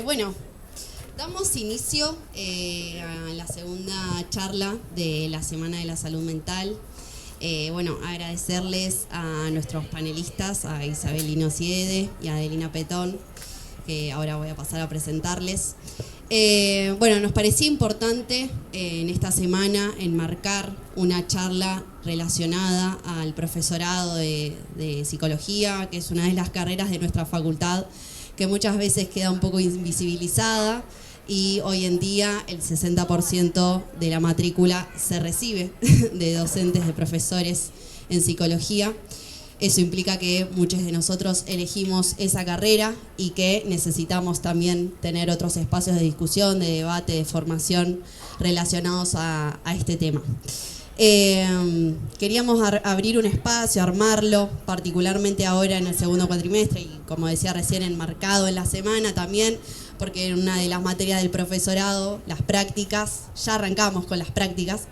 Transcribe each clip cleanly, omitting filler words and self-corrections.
Bueno, damos inicio a la segunda charla de la Semana de la Salud Mental. Agradecerles a nuestros panelistas, a Isabelino Siede y a Adelina Petón, que ahora voy a pasar a presentarles. Nos parecía importante en esta semana enmarcar una charla relacionada al profesorado de psicología, que es una de las carreras de nuestra facultad que muchas veces queda un poco invisibilizada, y hoy en día el 60% de la matrícula se recibe de docentes, de profesores en psicología. Eso implica que muchos de nosotros elegimos esa carrera y que necesitamos también tener otros espacios de discusión, de debate, de formación relacionados a este tema. Queríamos abrir un espacio, armarlo, particularmente ahora en el segundo cuatrimestre y, como decía recién, enmarcado en la semana también, porque en una de las materias del profesorado, las prácticas, ya arrancamos con las prácticas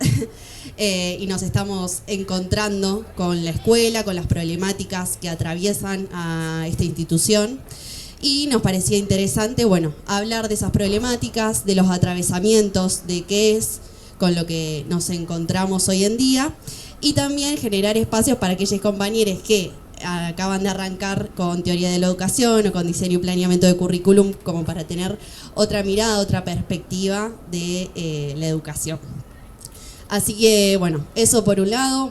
y nos estamos encontrando con la escuela, con las problemáticas que atraviesan a esta institución, y nos parecía interesante, hablar de esas problemáticas, de los atravesamientos, de qué es con lo que nos encontramos hoy en día, y también generar espacios para aquellos compañeros que acaban de arrancar con teoría de la educación o con diseño y planeamiento de currículum, como para tener otra mirada, otra perspectiva de la educación. Así que, eso por un lado.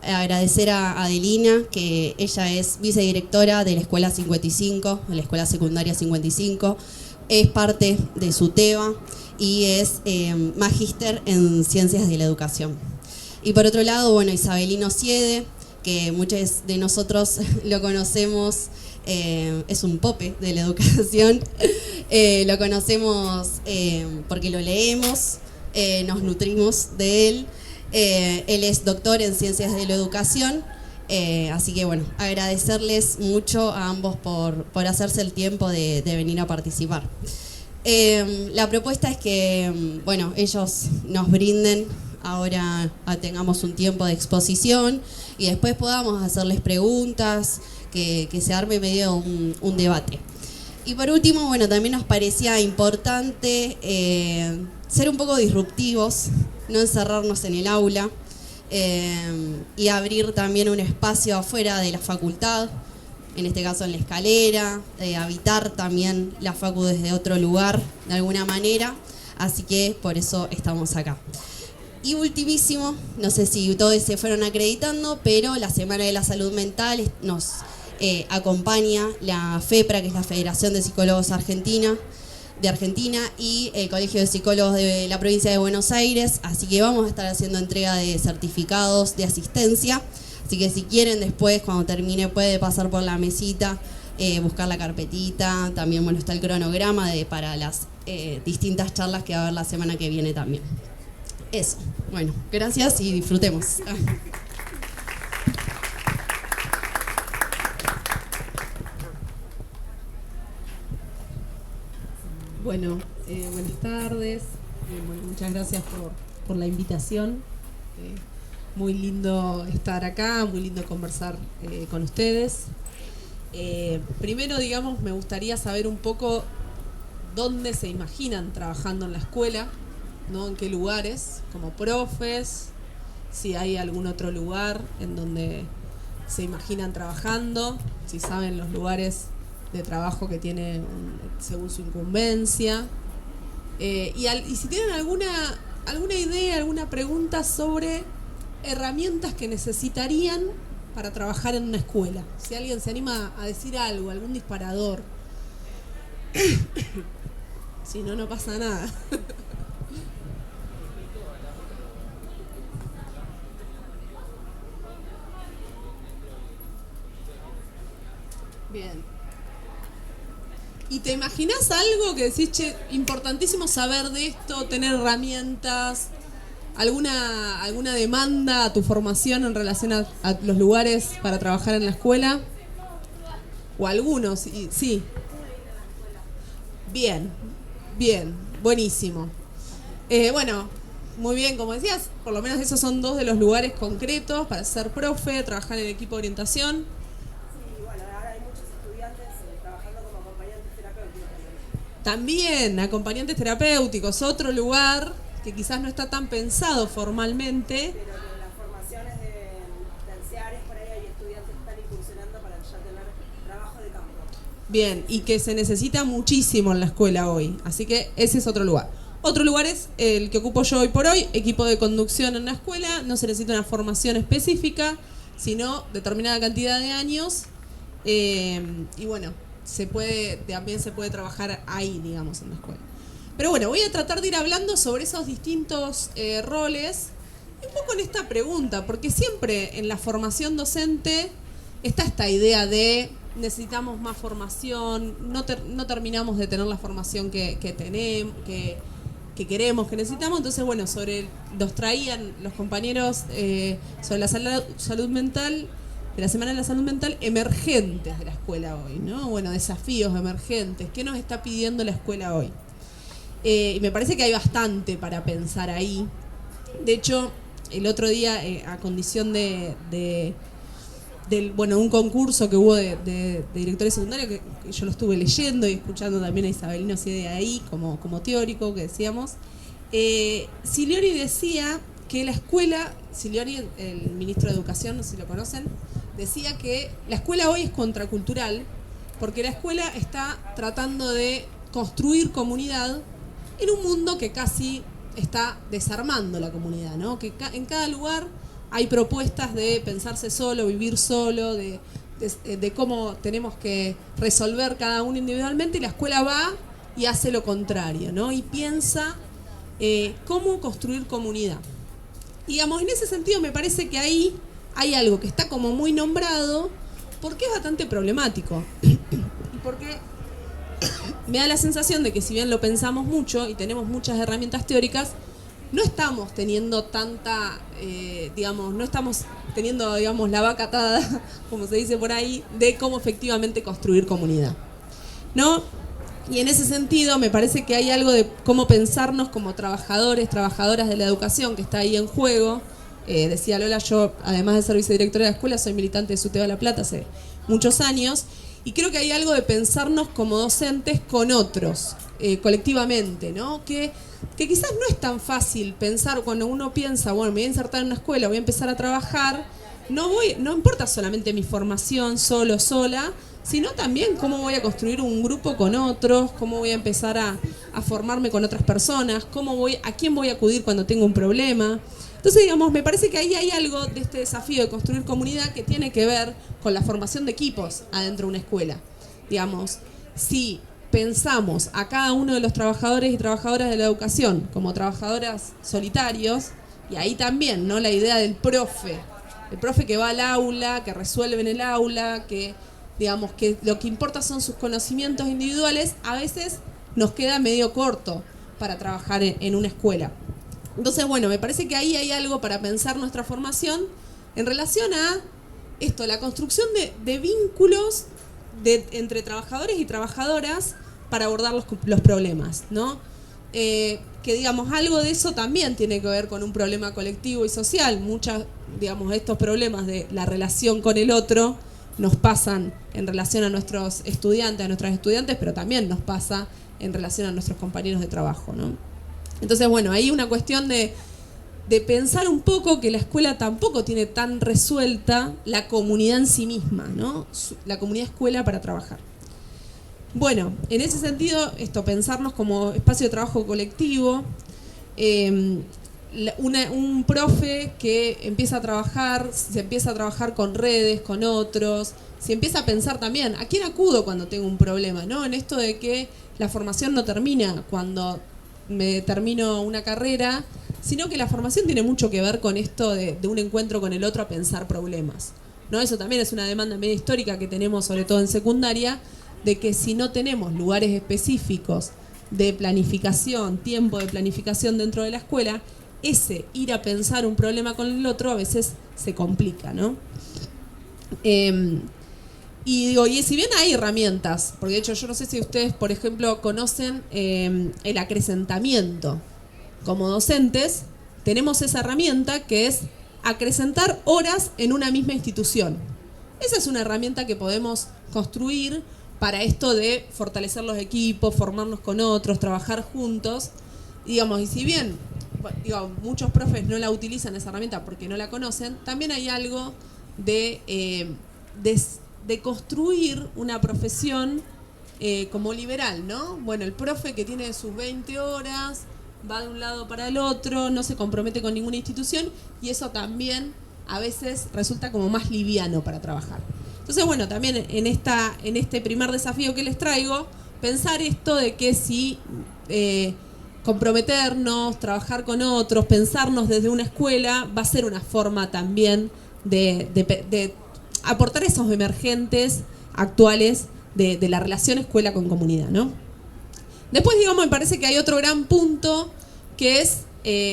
Agradecer a Adelina, que ella es vicedirectora de la Escuela 55, de la Escuela Secundaria 55, es parte de SUTEBA y es magíster en Ciencias de la Educación. Y por otro lado, Isabelino Siede, que muchos de nosotros lo conocemos, es un pope de la educación, lo conocemos porque lo leemos, nos nutrimos de él. Él es doctor en Ciencias de la Educación, así que agradecerles mucho a ambos por hacerse el tiempo de venir a participar. La propuesta es que ellos nos brinden, ahora tengamos un tiempo de exposición y después podamos hacerles preguntas, que se arme medio un debate. Y por último, también nos parecía importante ser un poco disruptivos, no encerrarnos en el aula, y abrir también un espacio afuera de la facultad, en este caso en la escalera, habitar también la facu desde otro lugar, de alguna manera, así que por eso estamos acá. Y ultimísimo, no sé si todos se fueron acreditando, pero la Semana de la Salud Mental nos acompaña la FEPRA, que es la Federación de Psicólogos de Argentina, y el Colegio de Psicólogos de la Provincia de Buenos Aires, así que vamos a estar haciendo entrega de certificados de asistencia. Así que si quieren después, cuando termine, puede pasar por la mesita, buscar la carpetita. También está el cronograma para las distintas charlas que va a haber la semana que viene también. Eso. Gracias y disfrutemos. Buenas tardes. Muchas gracias por la invitación. Muy lindo estar acá, muy lindo conversar con ustedes. Primero, me gustaría saber un poco dónde se imaginan trabajando en la escuela, ¿no? En qué lugares, como profes, si hay algún otro lugar en donde se imaginan trabajando, si saben los lugares de trabajo que tienen según su incumbencia, y si tienen alguna idea, alguna pregunta sobre herramientas que necesitarían para trabajar en una escuela. Si alguien se anima a decir algo, algún disparador. Si no, no pasa nada. Bien. ¿Y te imaginas algo que decís, importantísimo saber de esto, tener herramientas, alguna demanda a tu formación en relación a los lugares para trabajar en la escuela? ¿O algunos? Sí. Bien, buenísimo. Muy bien, como decías, por lo menos esos son dos de los lugares concretos para ser profe, trabajar en el equipo de orientación. También acompañantes terapéuticos, otro lugar que quizás no está tan pensado formalmente. Pero que las formaciones terciarias, por ahí hay estudiantes que están incursionando para ya tener trabajo de campo. Bien, y que se necesita muchísimo en la escuela hoy. Así que ese es otro lugar. Otro lugar es el que ocupo yo hoy por hoy, equipo de conducción en la escuela. No se necesita una formación específica, sino determinada cantidad de años. Y bueno, también se puede trabajar ahí, digamos, en la escuela. Pero bueno, voy a tratar de ir hablando sobre esos distintos roles, un poco en esta pregunta, porque siempre en la formación docente está esta idea de necesitamos más formación, no terminamos de tener la formación que tenemos, que queremos, que necesitamos. Entonces, bueno, los traían los compañeros sobre la salud mental, de la Semana de la Salud Mental, emergentes de la escuela hoy, ¿no? Bueno, desafíos emergentes. ¿Qué nos está pidiendo la escuela hoy? Y me parece que hay bastante para pensar ahí. De hecho, el otro día, a condición de un concurso que hubo de directores secundarios, que yo lo estuve leyendo y escuchando también a Isabelino Siede ahí como teórico, que decíamos, Siliori decía que la escuela, Siliori, el ministro de Educación, no sé si lo conocen, decía que la escuela hoy es contracultural porque la escuela está tratando de construir comunidad en un mundo que casi está desarmando la comunidad, ¿no? Que en cada lugar hay propuestas de pensarse solo, vivir solo, de cómo tenemos que resolver cada uno individualmente, y la escuela va y hace lo contrario, ¿no? Y piensa cómo construir comunidad. Digamos, en ese sentido me parece que ahí hay algo que está como muy nombrado porque es bastante problemático. Y porque me da la sensación de que si bien lo pensamos mucho y tenemos muchas herramientas teóricas, no estamos teniendo no estamos teniendo, digamos, la vaca atada, como se dice por ahí, de cómo efectivamente construir comunidad, ¿no? Y en ese sentido me parece que hay algo de cómo pensarnos como trabajadores, trabajadoras de la educación que está ahí en juego. Decía Lola, yo además de ser vicedirectora de la escuela, soy militante de SUTEBA La Plata hace muchos años, y creo que hay algo de pensarnos como docentes con otros, colectivamente, ¿no? Que quizás no es tan fácil pensar cuando uno piensa, bueno, me voy a insertar en una escuela, voy a empezar a trabajar, no importa solamente mi formación sola, sino también cómo voy a construir un grupo con otros, cómo voy a empezar a formarme con otras personas, a quién voy a acudir cuando tengo un problema. Entonces, digamos, me parece que ahí hay algo de este desafío de construir comunidad que tiene que ver con la formación de equipos adentro de una escuela. Digamos, si pensamos a cada uno de los trabajadores y trabajadoras de la educación como trabajadoras solitarios, y ahí también, ¿no? La idea del profe, el profe que va al aula, que resuelve en el aula, que, digamos, que lo que importa son sus conocimientos individuales, a veces nos queda medio corto para trabajar en una escuela. Entonces, bueno, me parece que ahí hay algo para pensar nuestra formación en relación a esto, la construcción de vínculos entre trabajadores y trabajadoras para abordar los problemas, ¿no? Que, digamos, algo de eso también tiene que ver con un problema colectivo y social. Digamos, estos problemas de la relación con el otro nos pasan en relación a nuestros estudiantes, a nuestras estudiantes, pero también nos pasa en relación a nuestros compañeros de trabajo, ¿no? Entonces, bueno, hay una cuestión de pensar un poco que la escuela tampoco tiene tan resuelta la comunidad en sí misma, ¿no? La comunidad escuela para trabajar. Bueno, en ese sentido, pensarnos como espacio de trabajo colectivo, un profe que empieza a trabajar, se empieza a trabajar con redes, con otros, se empieza a pensar también, ¿a quién acudo cuando tengo un problema? ¿No? En esto de que la formación no termina cuando me termino una carrera, sino que la formación tiene mucho que ver con esto de un encuentro con el otro a pensar problemas, ¿no? Eso también es una demanda media histórica que tenemos, sobre todo en secundaria, de que si no tenemos lugares específicos de planificación, tiempo de planificación dentro de la escuela, ese ir a pensar un problema con el otro a veces se complica, ¿no? Y digo, y si bien hay herramientas, porque de hecho yo no sé si ustedes, por ejemplo, conocen el acrecentamiento. Como docentes tenemos esa herramienta que es acrecentar horas en una misma institución. Esa es una herramienta que podemos construir para esto de fortalecer los equipos, formarnos con otros, trabajar juntos. Digamos, y si bien muchos profes no la utilizan esa herramienta porque no la conocen, también hay algo de construir una profesión como liberal, ¿no? Bueno, el profe que tiene sus 20 horas, va de un lado para el otro, no se compromete con ninguna institución, y eso también a veces resulta como más liviano para trabajar. Entonces, bueno, también en este primer desafío que les traigo, pensar esto de que si comprometernos, trabajar con otros, pensarnos desde una escuela, va a ser una forma también de aportar esos emergentes actuales de la relación escuela con comunidad, ¿no? Después, digamos, me parece que hay otro gran punto que es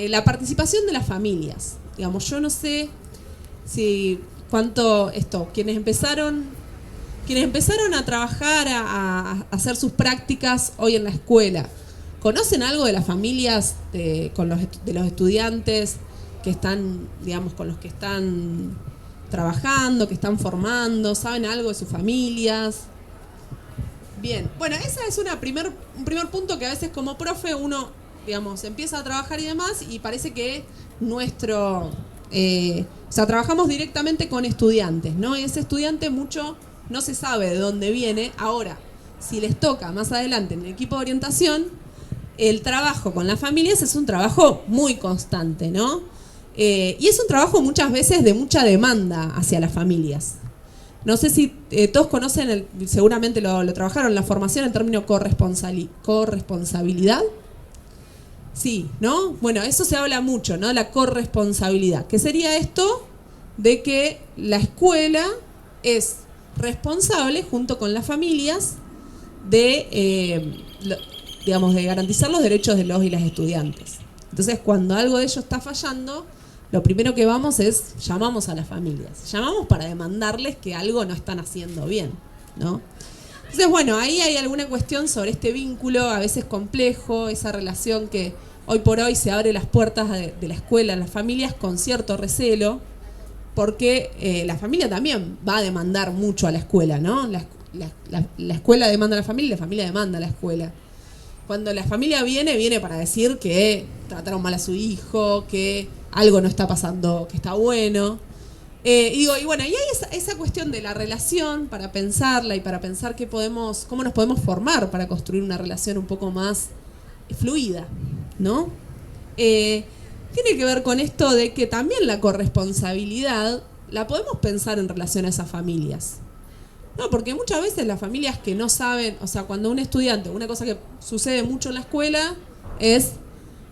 la participación de las familias. Digamos, yo no sé si quienes empezaron a trabajar, a hacer sus prácticas hoy en la escuela, ¿conocen algo de las familias de los estudiantes que están, digamos, con los que están trabajando, que están formando? ¿Saben algo de sus familias? Bien, bueno, ese es un primer punto que a veces como profe uno, digamos, empieza a trabajar y demás, y parece que trabajamos directamente con estudiantes, ¿no? Y ese estudiante mucho no se sabe de dónde viene. Ahora, si les toca más adelante en el equipo de orientación, el trabajo con las familias es un trabajo muy constante, ¿no? Y es un trabajo muchas veces de mucha demanda hacia las familias. No sé si todos conocen, seguramente lo trabajaron, la formación en término corresponsabilidad. Sí, ¿no? Bueno, eso se habla mucho, ¿no? La corresponsabilidad. ¿Qué sería esto? De que la escuela es responsable, junto con las familias, de garantizar los derechos de los y las estudiantes. Entonces, cuando algo de ello está fallando, lo primero que llamamos a las familias. Llamamos para demandarles que algo no están haciendo bien, ¿no? Entonces, bueno, ahí hay alguna cuestión sobre este vínculo, a veces complejo, esa relación que hoy por hoy se abre las puertas de la escuela a las familias con cierto recelo, porque la familia también va a demandar mucho a la escuela, ¿no? La escuela demanda a la familia demanda a la escuela. Cuando la familia viene para decir que trataron mal a su hijo, que algo no está pasando, que está bueno. Y bueno, y hay esa cuestión de la relación para pensarla y para pensar cómo nos podemos formar para construir una relación un poco más fluida, ¿no? Tiene que ver con esto de que también la corresponsabilidad la podemos pensar en relación a esas familias. No, porque muchas veces las familias que no saben, o sea, cuando un estudiante, una cosa que sucede mucho en la escuela es,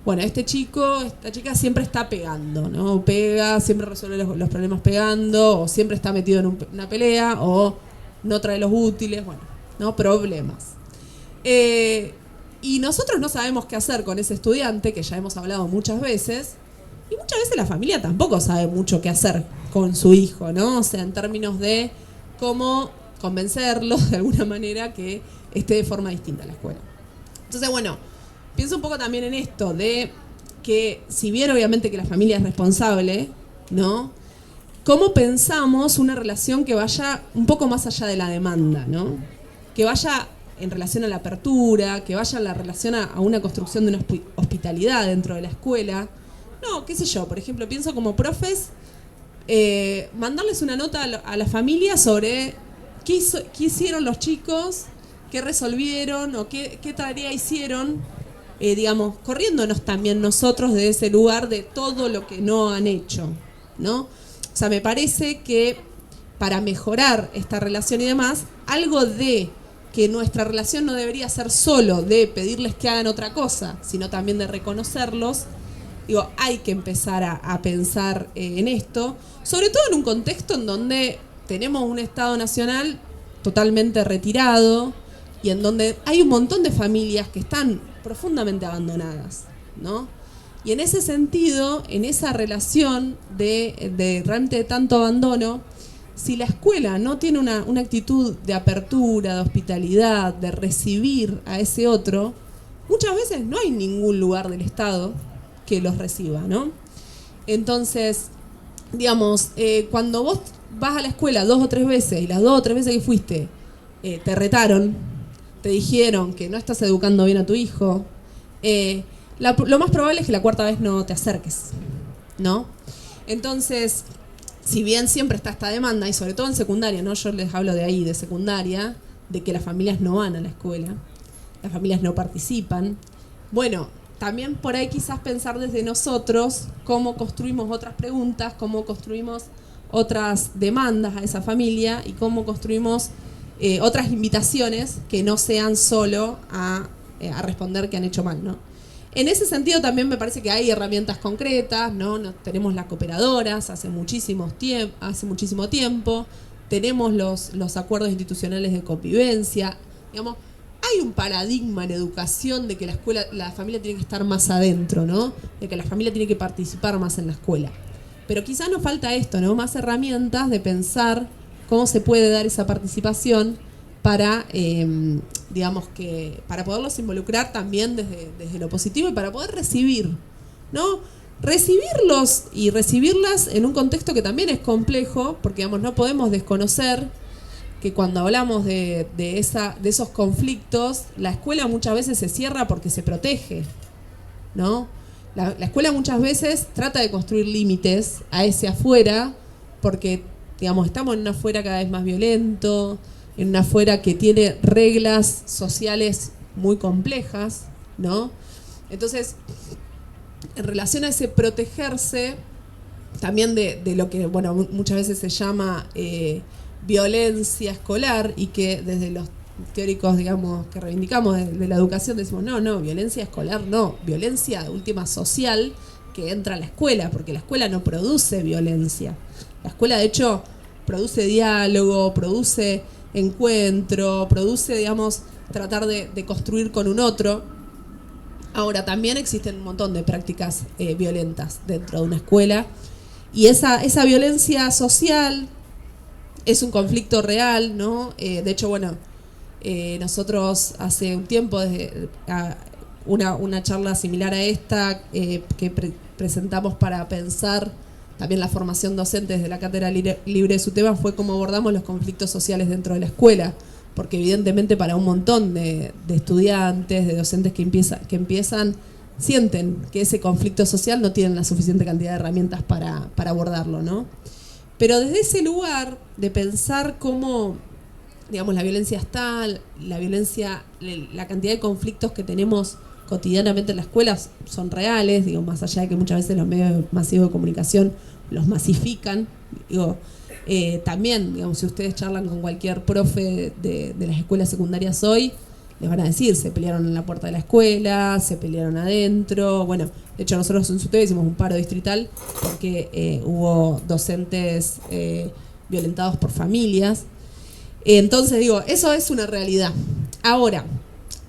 bueno, este chico, esta chica siempre está pegando, ¿no? Pega, siempre resuelve los problemas pegando, o siempre está metido en una pelea, o no trae los útiles, bueno, ¿no? Problemas. Y nosotros no sabemos qué hacer con ese estudiante, que ya hemos hablado muchas veces, y muchas veces la familia tampoco sabe mucho qué hacer con su hijo, ¿no? O sea, en términos de cómo convencerlo de alguna manera que esté de forma distinta a la escuela. Entonces, bueno, pienso un poco también en esto de que, si bien obviamente que la familia es responsable, ¿no? ¿Cómo pensamos una relación que vaya un poco más allá de la demanda, ¿no? Que vaya en relación a la apertura, que vaya en la relación a una construcción de una hospitalidad dentro de la escuela. No, qué sé yo, por ejemplo, pienso como profes, mandarles una nota a la familia sobre qué hicieron los chicos, qué resolvieron o qué tarea hicieron, digamos, corriéndonos también nosotros de ese lugar de todo lo que no han hecho, ¿no? O sea, me parece que para mejorar esta relación y demás, algo de que nuestra relación no debería ser solo de pedirles que hagan otra cosa, sino también de reconocerlos. Digo, hay que empezar a pensar en esto, sobre todo en un contexto en donde tenemos un Estado nacional totalmente retirado y en donde hay un montón de familias que están profundamente abandonadas, ¿no? Y en ese sentido, en esa relación de realmente de tanto abandono, si la escuela no tiene una actitud de apertura, de hospitalidad, de recibir a ese otro, muchas veces no hay ningún lugar del Estado que los reciba, ¿no? Entonces, digamos, cuando vos vas a la escuela 2 o 3 veces y las 2 o 3 veces que fuiste te retaron, te dijeron que no estás educando bien a tu hijo, lo más probable es que la cuarta vez no te acerques, ¿no? Entonces, si bien siempre está esta demanda, y sobre todo en secundaria, ¿no? Yo les hablo de ahí, de secundaria, de que las familias no van a la escuela, las familias no participan. Bueno, también por ahí quizás pensar desde nosotros cómo construimos otras preguntas, cómo construimos otras demandas a esa familia y cómo construimos otras invitaciones que no sean solo a responder que han hecho mal, ¿no? En ese sentido también me parece que hay herramientas concretas, ¿no? Tenemos las cooperadoras hace muchísimo tiempo, tenemos los acuerdos institucionales de convivencia, digamos, hay un paradigma en educación de que la familia tiene que estar más adentro, ¿no? De que la familia tiene que participar más en la escuela. Pero quizás nos falta esto, ¿no? Más herramientas de pensar cómo se puede dar esa participación para, digamos que, para poderlos involucrar también desde lo positivo y para poder recibir, ¿no? Recibirlos y recibirlas en un contexto que también es complejo, porque, digamos, no podemos desconocer que cuando hablamos de esos conflictos, la escuela muchas veces se cierra porque se protege, ¿no? La escuela muchas veces trata de construir límites a ese afuera porque, digamos, estamos en un afuera cada vez más violento, en un afuera que tiene reglas sociales muy complejas, ¿no? Entonces, en relación a ese protegerse, también de lo que, bueno, muchas veces se llama violencia escolar y que desde los teóricos, digamos, que reivindicamos de la educación decimos, no, violencia escolar no, violencia de última social que entra a la escuela, porque la escuela no produce violencia. La escuela, de hecho, produce diálogo, produce encuentro, produce, digamos, tratar de construir con un otro. Ahora, también existen un montón de prácticas violentas dentro de una escuela y esa violencia social es un conflicto real, ¿no? De hecho, bueno, nosotros hace un tiempo, desde una charla similar a esta que presentamos para pensar también la formación docente desde la Cátedra Libre de su tema, fue cómo abordamos los conflictos sociales dentro de la escuela, porque evidentemente para un montón de estudiantes, de docentes que empiezan, sienten que ese conflicto social no tienen la suficiente cantidad de herramientas para abordarlo, ¿no? Pero desde ese lugar de pensar cómo, digamos, la violencia está, la violencia, la cantidad de conflictos que tenemos cotidianamente en las escuelas son reales, digo, más allá de que muchas veces los medios masivos de comunicación los masifican, digo, también, digamos, si ustedes charlan con cualquier profe de las escuelas secundarias hoy, les van a decir, se pelearon en la puerta de la escuela, se pelearon adentro. Bueno, de hecho nosotros en SUTEBA hicimos un paro distrital porque hubo docentes violentados por familias. Entonces digo, eso es una realidad. Ahora,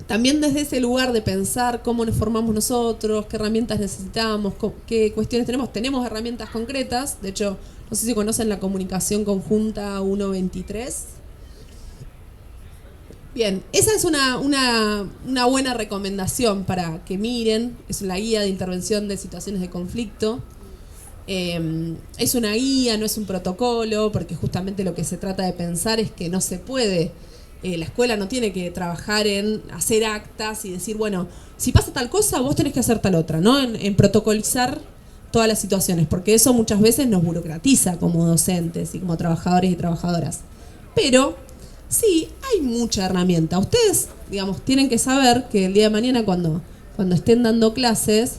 también desde ese lugar de pensar cómo nos formamos nosotros, qué herramientas necesitamos, qué cuestiones tenemos herramientas concretas. De hecho, no sé si conocen la comunicación conjunta 123. Bien, esa es una buena recomendación para que miren. Es la guía de intervención de situaciones de conflicto. Es una guía, no es un protocolo, porque justamente lo que se trata de pensar es que no se puede, la escuela no tiene que trabajar en hacer actas y decir, bueno, si pasa tal cosa, vos tenés que hacer tal otra, ¿no? En protocolizar todas las situaciones, porque eso muchas veces nos burocratiza como docentes y como trabajadores y trabajadoras. Pero sí, hay mucha herramienta. Ustedes, digamos, tienen que saber que el día de mañana cuando estén dando clases,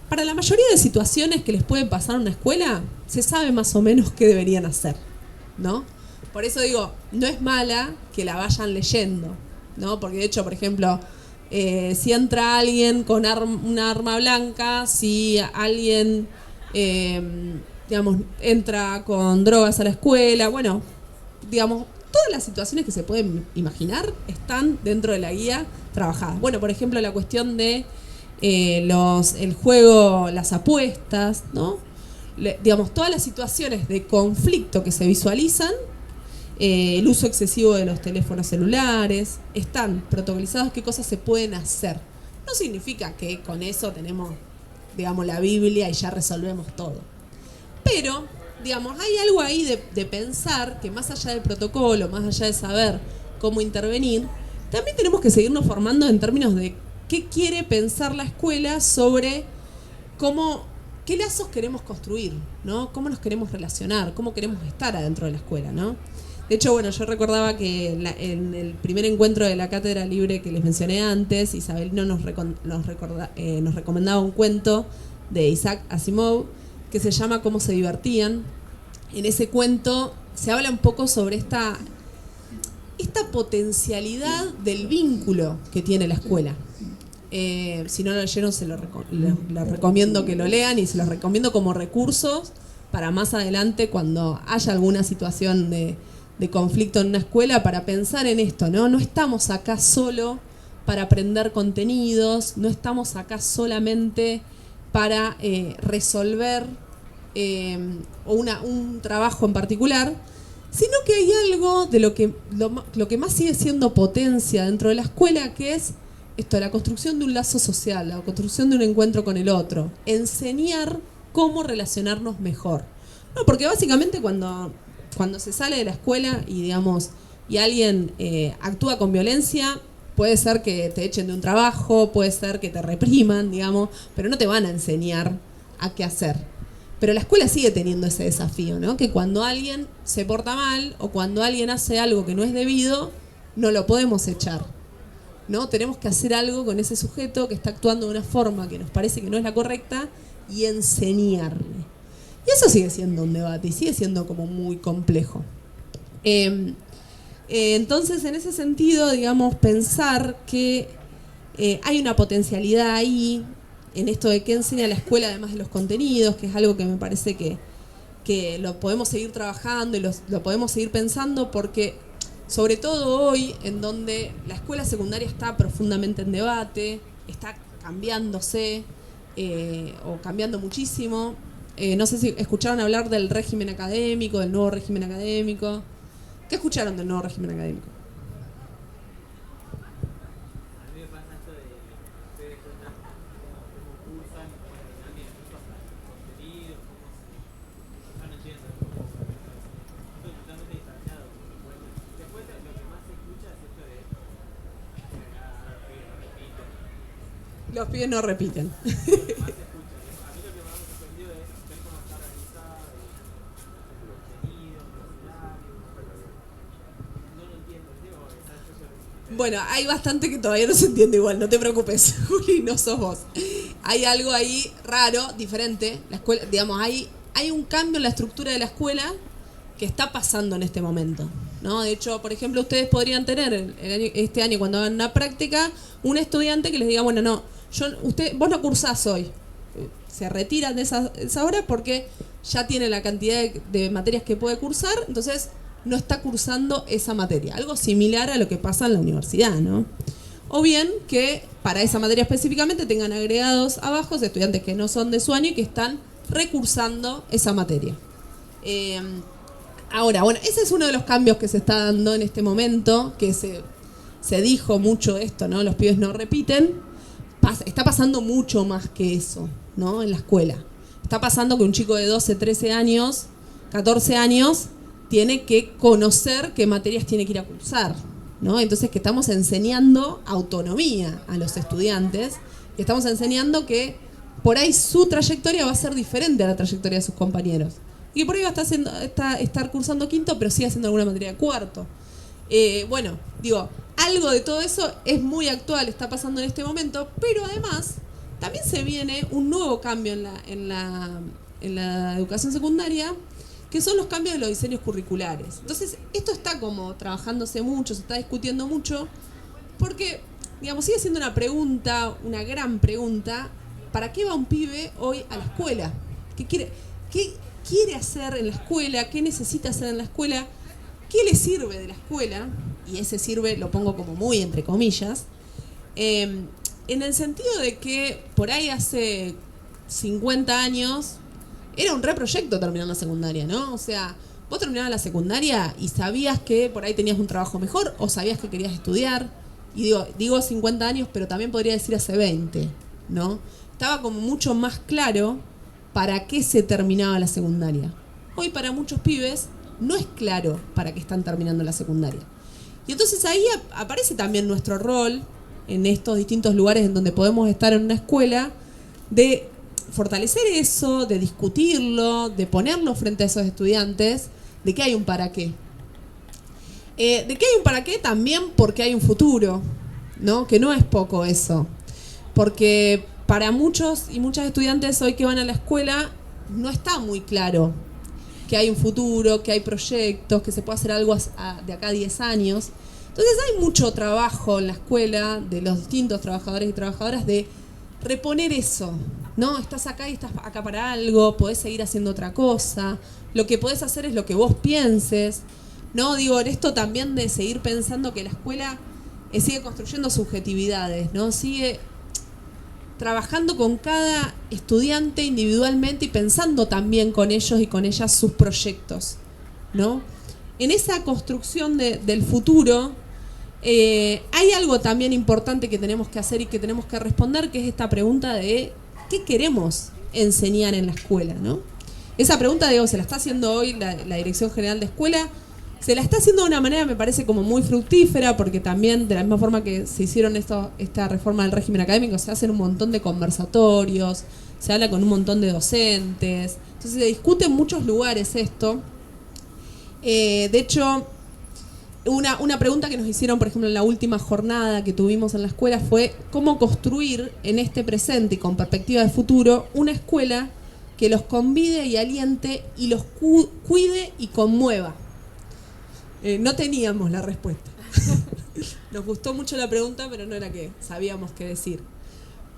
para la mayoría de situaciones que les pueden pasar en una escuela, se sabe más o menos qué deberían hacer, ¿no? Por eso digo, no es mala que la vayan leyendo, ¿no? Porque de hecho, por ejemplo, si entra alguien con una arma blanca, si alguien, digamos, entra con drogas a la escuela, bueno, digamos, todas las situaciones que se pueden imaginar están dentro de la guía trabajadas. Bueno, por ejemplo, la cuestión de el juego, las apuestas, ¿no? Digamos, todas las situaciones de conflicto que se visualizan, el uso excesivo de los teléfonos celulares, están protocolizados qué cosas se pueden hacer. No significa que con eso tenemos, digamos, la Biblia y ya resolvemos todo. Pero digamos, hay algo ahí de pensar que más allá del protocolo, más allá de saber cómo intervenir, también tenemos que seguirnos formando en términos de qué quiere pensar la escuela sobre qué lazos queremos construir, ¿no? Cómo nos queremos relacionar, cómo queremos estar adentro de la escuela, ¿no? De hecho, bueno, yo recordaba que en el primer encuentro de la Cátedra Libre que les mencioné antes, Isabelino nos recomendaba un cuento de Isaac Asimov que se llama Cómo se divertían. En ese cuento se habla un poco sobre esta potencialidad del vínculo que tiene la escuela. Si no lo leyeron, les recomiendo que lo lean y se los recomiendo como recursos para más adelante cuando haya alguna situación de conflicto en una escuela, para pensar en esto, ¿no? No estamos acá solo para aprender contenidos, no estamos acá solamente para resolver un trabajo en particular, sino que hay algo de lo que más sigue siendo potencia dentro de la escuela, que es esto, la construcción de un lazo social, la construcción de un encuentro con el otro, enseñar cómo relacionarnos mejor. No, porque básicamente cuando se sale de la escuela y alguien actúa con violencia, puede ser que te echen de un trabajo, puede ser que te repriman, pero no te van a enseñar a qué hacer. Pero la escuela sigue teniendo ese desafío, ¿no? Que cuando alguien se porta mal o cuando alguien hace algo que no es debido, no lo podemos echar, ¿no? Tenemos que hacer algo con ese sujeto que está actuando de una forma que nos parece que no es la correcta y enseñarle. Y eso sigue siendo un debate y sigue siendo como muy complejo. Entonces, en ese sentido, pensar que hay una potencialidad ahí en esto de qué enseña la escuela, además de los contenidos, que es algo que me parece que lo podemos seguir trabajando y lo podemos seguir pensando, porque sobre todo hoy, en donde la escuela secundaria está profundamente en debate, está cambiándose o cambiando muchísimo. No sé si escucharon hablar del régimen académico, del nuevo régimen académico. ¿Qué escucharon del nuevo régimen académico? A mí me pasa esto de ustedes cuentan cómo cursan, también incluso hasta los contenidos, yo no entiendo, estoy totalmente distanciado. Después lo que más se escucha es esto de Los pibes no repiten. Lo que más se escucha. A mí lo que más me sorprendió es ver cómo está organizado, los contenidos, los horarios. No lo entiendo, Bueno, hay bastante que todavía no se entiende igual, no te preocupes, Juli, no sos vos. Hay algo ahí raro, diferente. La escuela, hay un cambio en la estructura de la escuela que está pasando en este momento, ¿no? De hecho, por ejemplo, ustedes podrían tener este año, cuando hagan una práctica, un estudiante que les diga, bueno, no, vos no cursás hoy. Se retiran de esa hora porque ya tiene la cantidad de materias que puede cursar, entonces no está cursando esa materia. Algo similar a lo que pasa en la universidad, ¿no? O bien que para esa materia específicamente tengan agregados abajo estudiantes que no son de su año y que están recursando esa materia. Ahora, bueno, ese es uno de los cambios que se está dando en este momento, que se dijo mucho esto, ¿no? Los pibes no repiten. Está pasando mucho más que eso, ¿no? En la escuela. Está pasando que un chico de 12, 13 años, 14 años, tiene que conocer qué materias tiene que ir a cursar, ¿no? Entonces que estamos enseñando autonomía a los estudiantes, que estamos enseñando que por ahí su trayectoria va a ser diferente a la trayectoria de sus compañeros. Y por ahí va a estar cursando quinto, pero sigue haciendo alguna materia de cuarto. Algo de todo eso es muy actual, está pasando en este momento, pero además también se viene un nuevo cambio en la educación secundaria, que son los cambios de los diseños curriculares. Entonces, esto está como trabajándose mucho, se está discutiendo mucho, porque, sigue siendo una pregunta, una gran pregunta, ¿para qué va un pibe hoy a la escuela? ¿Qué quiere hacer en la escuela? ¿Qué necesita hacer en la escuela? ¿Qué le sirve de la escuela? Y ese sirve lo pongo como muy entre comillas, en el sentido de que por ahí hace 50 años era un reproyecto terminar la secundaria, ¿no? O sea, vos terminabas la secundaria y sabías que por ahí tenías un trabajo mejor o sabías que querías estudiar. Y digo 50 años, pero también podría decir hace 20, ¿no? Estaba como mucho más claro para qué se terminaba la secundaria. hoy para muchos pibes no es claro para qué están terminando la secundaria. Y entonces ahí aparece también nuestro rol en estos distintos lugares en donde podemos estar en una escuela, de fortalecer eso, de discutirlo, de ponerlo frente a esos estudiantes, de que hay un para qué. De que hay un para qué también porque hay un futuro, ¿no? Que no es poco eso. Porque para muchos y muchas estudiantes hoy que van a la escuela no está muy claro que hay un futuro, que hay proyectos, que se puede hacer algo de acá a 10 años. Entonces hay mucho trabajo en la escuela de los distintos trabajadores y trabajadoras de reponer eso, ¿no? Estás acá y estás acá para algo, podés seguir haciendo otra cosa, lo que podés hacer es lo que vos pienses, ¿no? Digo, en esto también de seguir pensando que la escuela sigue construyendo subjetividades, ¿no? Sigue trabajando con cada estudiante individualmente y pensando también con ellos y con ellas sus proyectos, ¿no? En esa construcción del futuro hay algo también importante que tenemos que hacer y que tenemos que responder, que es esta pregunta de ¿qué queremos enseñar en la escuela, ¿no? Esa pregunta, digo, se la está haciendo hoy la Dirección General de Escuela. Se la está haciendo de una manera, me parece, como muy fructífera, porque también, de la misma forma que se hicieron esta reforma del régimen académico, se hacen un montón de conversatorios, se habla con un montón de docentes. Entonces se discute en muchos lugares esto. De hecho, una pregunta que nos hicieron, por ejemplo, en la última jornada que tuvimos en la escuela fue cómo construir en este presente y con perspectiva de futuro una escuela que los convide y aliente y los cuide y conmueva. No teníamos la respuesta. Nos gustó mucho la pregunta, pero no era que sabíamos qué decir.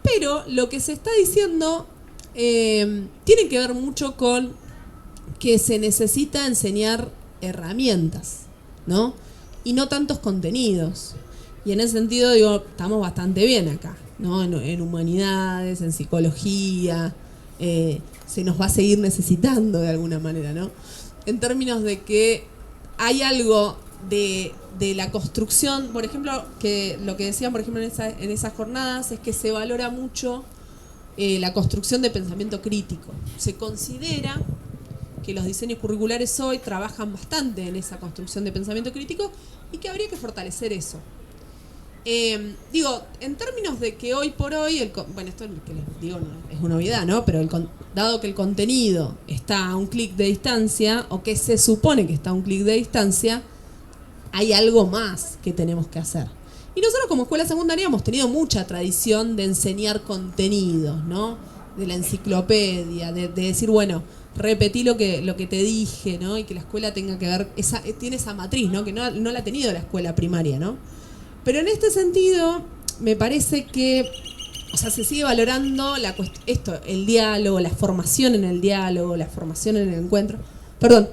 Pero lo que se está diciendo tiene que ver mucho con que se necesita enseñar herramientas, ¿no? Y no tantos contenidos. Y en ese sentido, digo, estamos bastante bien acá, ¿no? En humanidades, en psicología, se nos va a seguir necesitando de alguna manera, ¿no? En términos de que hay algo de la construcción, por ejemplo, que lo que decían, por ejemplo, en esas jornadas, es que se valora mucho la construcción de pensamiento crítico. Se considera que los diseños curriculares hoy trabajan bastante en esa construcción de pensamiento crítico y que habría que fortalecer eso. Digo, en términos de que hoy por hoy, bueno, esto que les digo no, es una novedad, ¿no? Pero dado que el contenido está a un clic de distancia, o que se supone que está a un clic de distancia, hay algo más que tenemos que hacer. Y nosotros como escuela secundaria hemos tenido mucha tradición de enseñar contenidos, ¿no? De la enciclopedia, de decir, bueno, repetí lo que te dije, ¿no? Y que la escuela tenga que ver, tiene esa matriz, ¿no? Que no la ha tenido la escuela primaria, ¿no? Pero en este sentido, me parece que, o sea, se sigue valorando el diálogo, la formación en el diálogo, la formación en el encuentro. Perdón.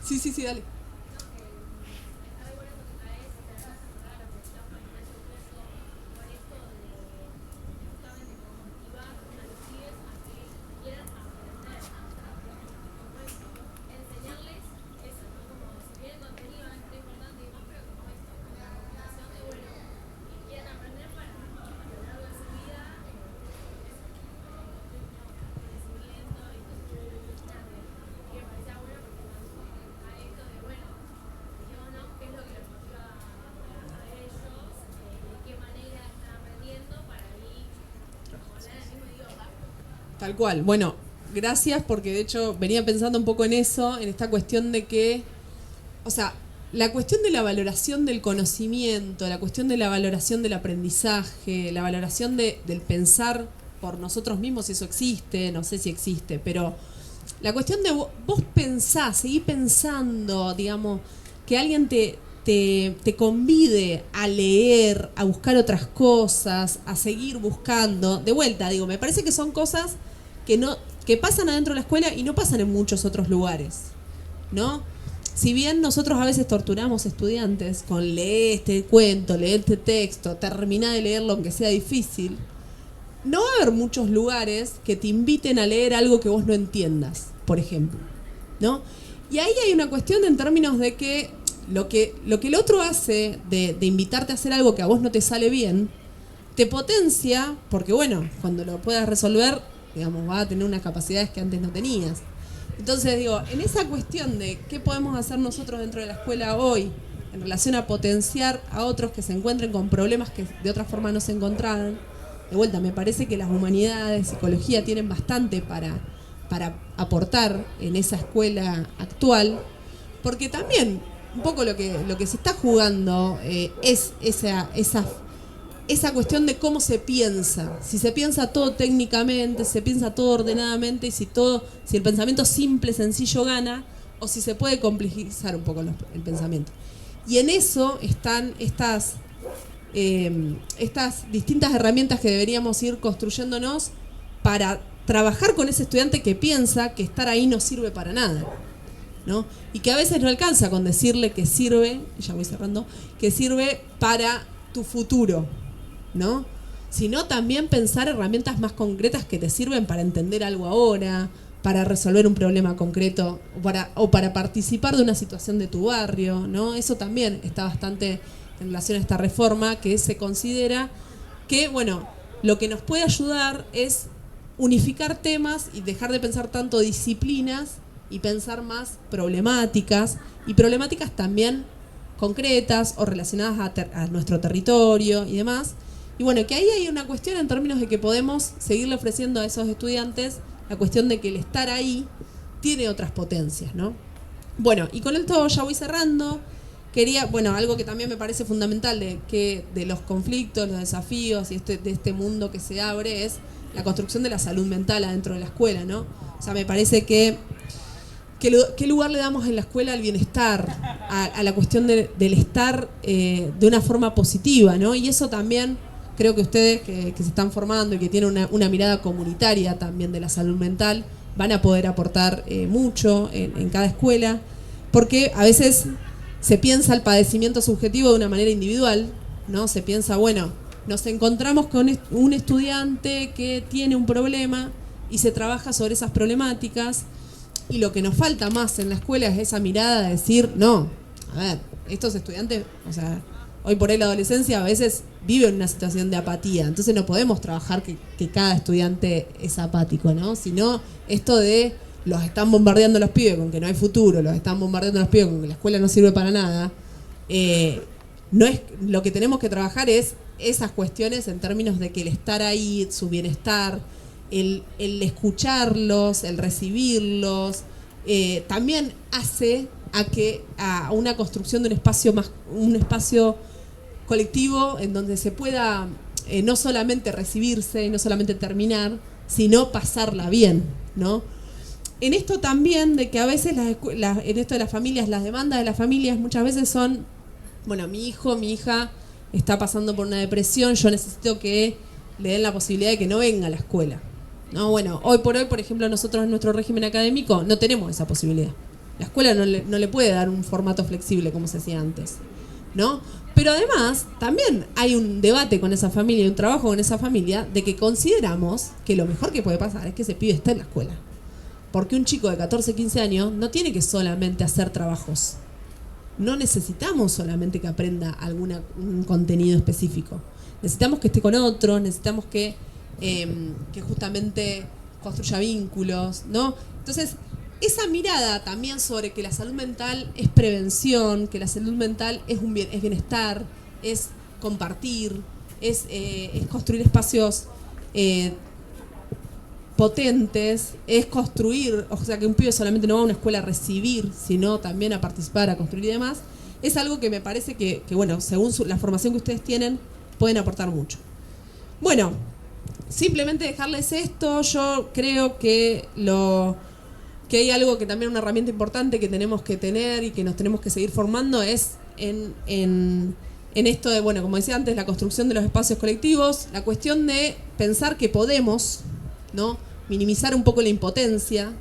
Sí, dale. Tal cual. Bueno, gracias, porque de hecho venía pensando un poco en eso, en esta cuestión de que, o sea, la cuestión de la valoración del conocimiento, la cuestión de la valoración del aprendizaje, la valoración del pensar por nosotros mismos, si eso existe, no sé si existe, pero la cuestión de vos pensar, seguir pensando, digamos, que alguien te convide a leer, a buscar otras cosas, a seguir buscando. De vuelta, digo, me parece que son cosas que pasan adentro de la escuela y no pasan en muchos otros lugares, ¿no? Si bien nosotros a veces torturamos estudiantes con lee este cuento, lee este texto, termina de leerlo aunque sea difícil, no va a haber muchos lugares que te inviten a leer algo que vos no entiendas, por ejemplo, ¿no? Y ahí hay una cuestión en términos de que lo que el otro hace de invitarte a hacer algo que a vos no te sale bien, te potencia, porque bueno, cuando lo puedas resolver, digamos, vas a tener unas capacidades que antes no tenías. Entonces digo, en esa cuestión de qué podemos hacer nosotros dentro de la escuela hoy en relación a potenciar a otros que se encuentren con problemas que de otra forma no se encontraran, de vuelta, me parece que las humanidades, psicología tienen bastante para aportar en esa escuela actual, porque también un poco lo que se está jugando es esa cuestión de cómo se piensa. Si se piensa todo técnicamente, si se piensa todo ordenadamente, y si el pensamiento simple, sencillo gana, o si se puede complejizar un poco el pensamiento. Y en eso están estas distintas herramientas que deberíamos ir construyéndonos para trabajar con ese estudiante que piensa que estar ahí no sirve para nada, ¿no? Y que a veces no alcanza con decirle que sirve, ya voy cerrando, que sirve para tu futuro, ¿no? Sino también pensar herramientas más concretas que te sirven para entender algo ahora, para resolver un problema concreto o para participar de una situación de tu barrio, ¿no? Eso también está bastante en relación a esta reforma, que se considera que, bueno, lo que nos puede ayudar es unificar temas y dejar de pensar tanto disciplinas y pensar más problemáticas, y problemáticas también concretas o relacionadas a nuestro territorio y demás. Y bueno, que ahí hay una cuestión en términos de que podemos seguirle ofreciendo a esos estudiantes la cuestión de que el estar ahí tiene otras potencias, ¿no? Bueno, y con esto ya voy cerrando. Quería, bueno, algo que también me parece fundamental de los conflictos, los desafíos y de este mundo que se abre es la construcción de la salud mental adentro de la escuela, ¿no? O sea, me parece ¿qué lugar le damos en la escuela al bienestar, a la cuestión del estar de una forma positiva, ¿no? Y eso también creo que ustedes que se están formando y que tienen una mirada comunitaria también de la salud mental van a poder aportar mucho en cada escuela, porque a veces se piensa el padecimiento subjetivo de una manera individual, ¿no? Se piensa, bueno, nos encontramos con un estudiante que tiene un problema y se trabaja sobre esas problemáticas, y lo que nos falta más en la escuela es esa mirada de decir, no, a ver, estos estudiantes, o sea, hoy por hoy la adolescencia a veces vive en una situación de apatía, entonces no podemos trabajar que cada estudiante es apático, ¿no? Sino esto de los están bombardeando los pibes con que no hay futuro, los están bombardeando los pibes con que la escuela no sirve para nada, no es, lo que tenemos que trabajar es esas cuestiones en términos de que el estar ahí, su bienestar, el escucharlos, el recibirlos, también hace a una construcción de un espacio colectivo en donde se pueda no solamente recibirse y no solamente terminar, sino pasarla bien, ¿no? En esto también de que a veces en esto de las familias, las demandas de las familias muchas veces son, bueno, mi hija está pasando por una depresión, yo necesito que le den la posibilidad de que no venga a la escuela, ¿no? Bueno, hoy por hoy, por ejemplo, nosotros en nuestro régimen académico no tenemos esa posibilidad. La escuela no le puede dar un formato flexible como se hacía antes, ¿no? Pero además, también hay un debate con esa familia y un trabajo con esa familia de que consideramos que lo mejor que puede pasar es que ese pibe esté en la escuela. Porque un chico de 14, 15 años no tiene que solamente hacer trabajos. No necesitamos solamente que aprenda un contenido específico. Necesitamos que esté con otros, necesitamos que justamente construya vínculos, ¿no? Entonces, esa mirada también sobre que la salud mental es prevención, que la salud mental es bienestar, es compartir, es construir espacios potentes, es construir, o sea, que un pibe solamente no va a una escuela a recibir, sino también a participar, a construir y demás, es algo que me parece que bueno, según la formación que ustedes tienen, pueden aportar mucho. Bueno, simplemente dejarles esto. Yo creo que hay algo que también una herramienta importante que tenemos que tener y que nos tenemos que seguir formando es en esto de, bueno, como decía antes, la construcción de los espacios colectivos, la cuestión de pensar que podemos, ¿no? Minimizar un poco la impotencia.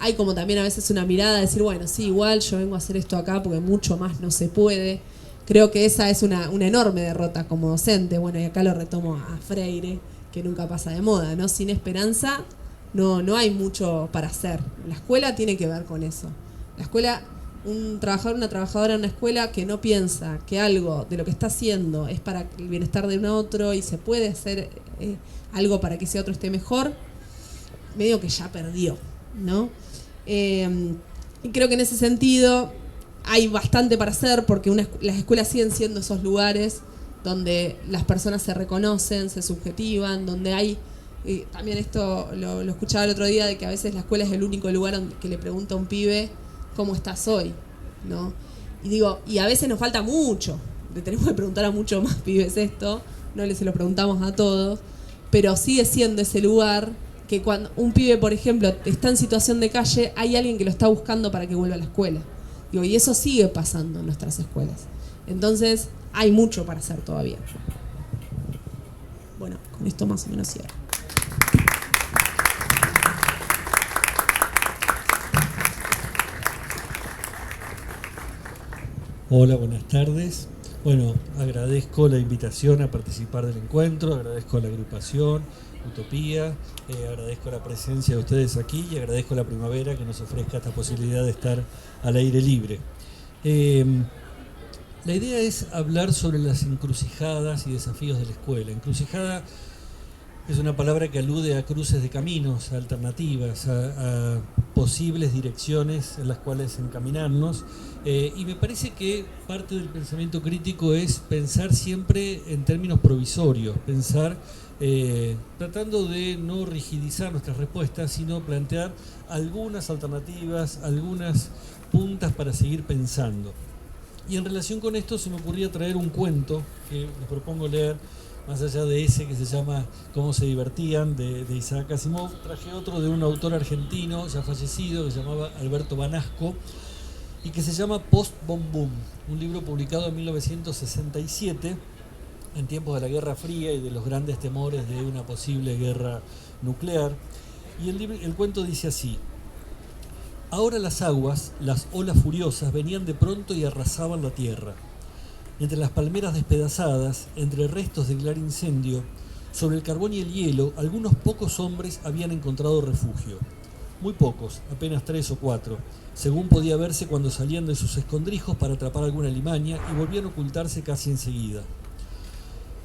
Hay como también a veces una mirada de decir, bueno, sí, igual yo vengo a hacer esto acá porque mucho más no se puede. Creo que esa es una enorme derrota como docente. Bueno, y acá lo retomo a Freire, que nunca pasa de moda, ¿no? Sin esperanza no hay mucho para hacer. La escuela tiene que ver con eso. La escuela, un trabajador, una trabajadora en una escuela que no piensa que algo de lo que está haciendo es para el bienestar de un otro y se puede hacer algo para que ese otro esté mejor, medio que ya perdió, ¿no? Y creo que en ese sentido hay bastante para hacer, porque las escuelas siguen siendo esos lugares donde las personas se reconocen, se subjetivan, donde hay, también esto lo escuchaba el otro día, de que a veces la escuela es el único lugar donde, que le pregunta a un pibe cómo estás hoy, ¿no? Y digo, y a veces nos falta mucho, le tenemos que preguntar a muchos más pibes esto, no se lo preguntamos a todos, pero sigue siendo ese lugar que cuando un pibe, por ejemplo, está en situación de calle, hay alguien que lo está buscando para que vuelva a la escuela. Digo, y eso sigue pasando en nuestras escuelas. Entonces, hay mucho para hacer todavía. Bueno, con esto más o menos cierro. Hola, buenas tardes. Bueno, agradezco la invitación a participar del encuentro, agradezco a la agrupación Utopía, agradezco la presencia de ustedes aquí y agradezco a la primavera que nos ofrezca esta posibilidad de estar al aire libre. La idea es hablar sobre las encrucijadas y desafíos de la escuela. Encrucijada es una palabra que alude a cruces de caminos, a alternativas, a posibles direcciones en las cuales encaminarnos. Y me parece que parte del pensamiento crítico es pensar siempre en términos provisorios, pensar tratando de no rigidizar nuestras respuestas, sino plantear algunas alternativas, algunas puntas para seguir pensando. Y en relación con esto se me ocurría traer un cuento que les propongo leer, más allá de ese que se llama Cómo se divertían, de Isaac Asimov. Traje otro de un autor argentino ya fallecido que se llamaba Alberto Banasco y que se llama Post Bom Boom, un libro publicado en 1967 en tiempos de la Guerra Fría y de los grandes temores de una posible guerra nuclear. Y el cuento dice así: ahora las aguas, las olas furiosas, venían de pronto y arrasaban la tierra. Entre las palmeras despedazadas, entre restos de claro incendio, sobre el carbón y el hielo, algunos pocos hombres habían encontrado refugio. Muy pocos, apenas 3 o 4, según podía verse cuando salían de sus escondrijos para atrapar alguna alimaña y volvían a ocultarse casi enseguida.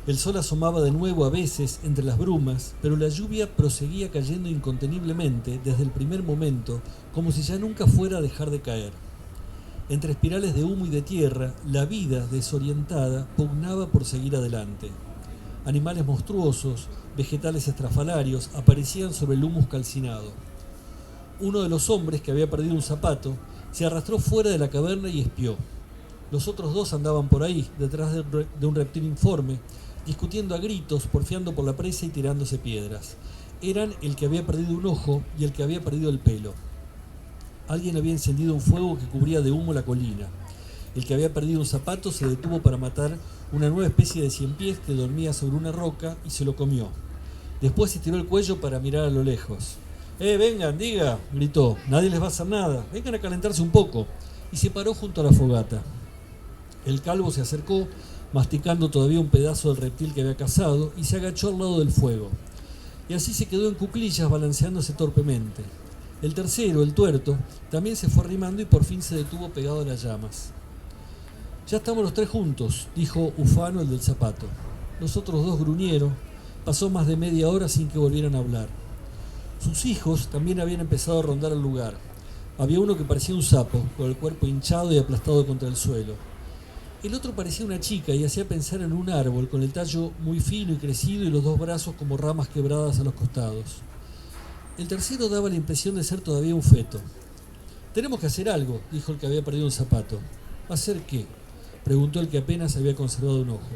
El sol asomaba de nuevo a veces entre las brumas, pero la lluvia proseguía cayendo inconteniblemente desde el primer momento, como si ya nunca fuera a dejar de caer. Entre espirales de humo y de tierra, la vida desorientada pugnaba por seguir adelante. Animales monstruosos, vegetales estrafalarios, aparecían sobre el humus calcinado. Uno de los hombres, que había perdido un zapato, se arrastró fuera de la caverna y espió. Los otros dos andaban por ahí, detrás de un reptil informe, discutiendo a gritos, porfiando por la presa y tirándose piedras. Eran el que había perdido un ojo y el que había perdido el pelo. Alguien había encendido un fuego que cubría de humo la colina. El que había perdido un zapato se detuvo para matar una nueva especie de ciempiés que dormía sobre una roca y se lo comió. Después estiró el cuello para mirar a lo lejos. Vengan, diga, gritó, nadie les va a hacer nada, vengan a calentarse un poco. Y se paró junto a la fogata. El calvo se acercó, masticando todavía un pedazo del reptil que había cazado, y se agachó al lado del fuego. Y así se quedó en cuclillas, balanceándose torpemente. El tercero, el tuerto, también se fue arrimando y por fin se detuvo pegado a las llamas. Ya estamos los tres juntos, dijo Ufano, el del zapato. Los otros dos gruñeron. Pasó más de media hora sin que volvieran a hablar. Sus hijos también habían empezado a rondar el lugar. Había uno que parecía un sapo, con el cuerpo hinchado y aplastado contra el suelo. El otro parecía una chica y hacía pensar en un árbol, con el tallo muy fino y crecido y los dos brazos como ramas quebradas a los costados. El tercero daba la impresión de ser todavía un feto. «Tenemos que hacer algo», dijo el que había perdido un zapato. «¿Hacer qué?», preguntó el que apenas había conservado un ojo.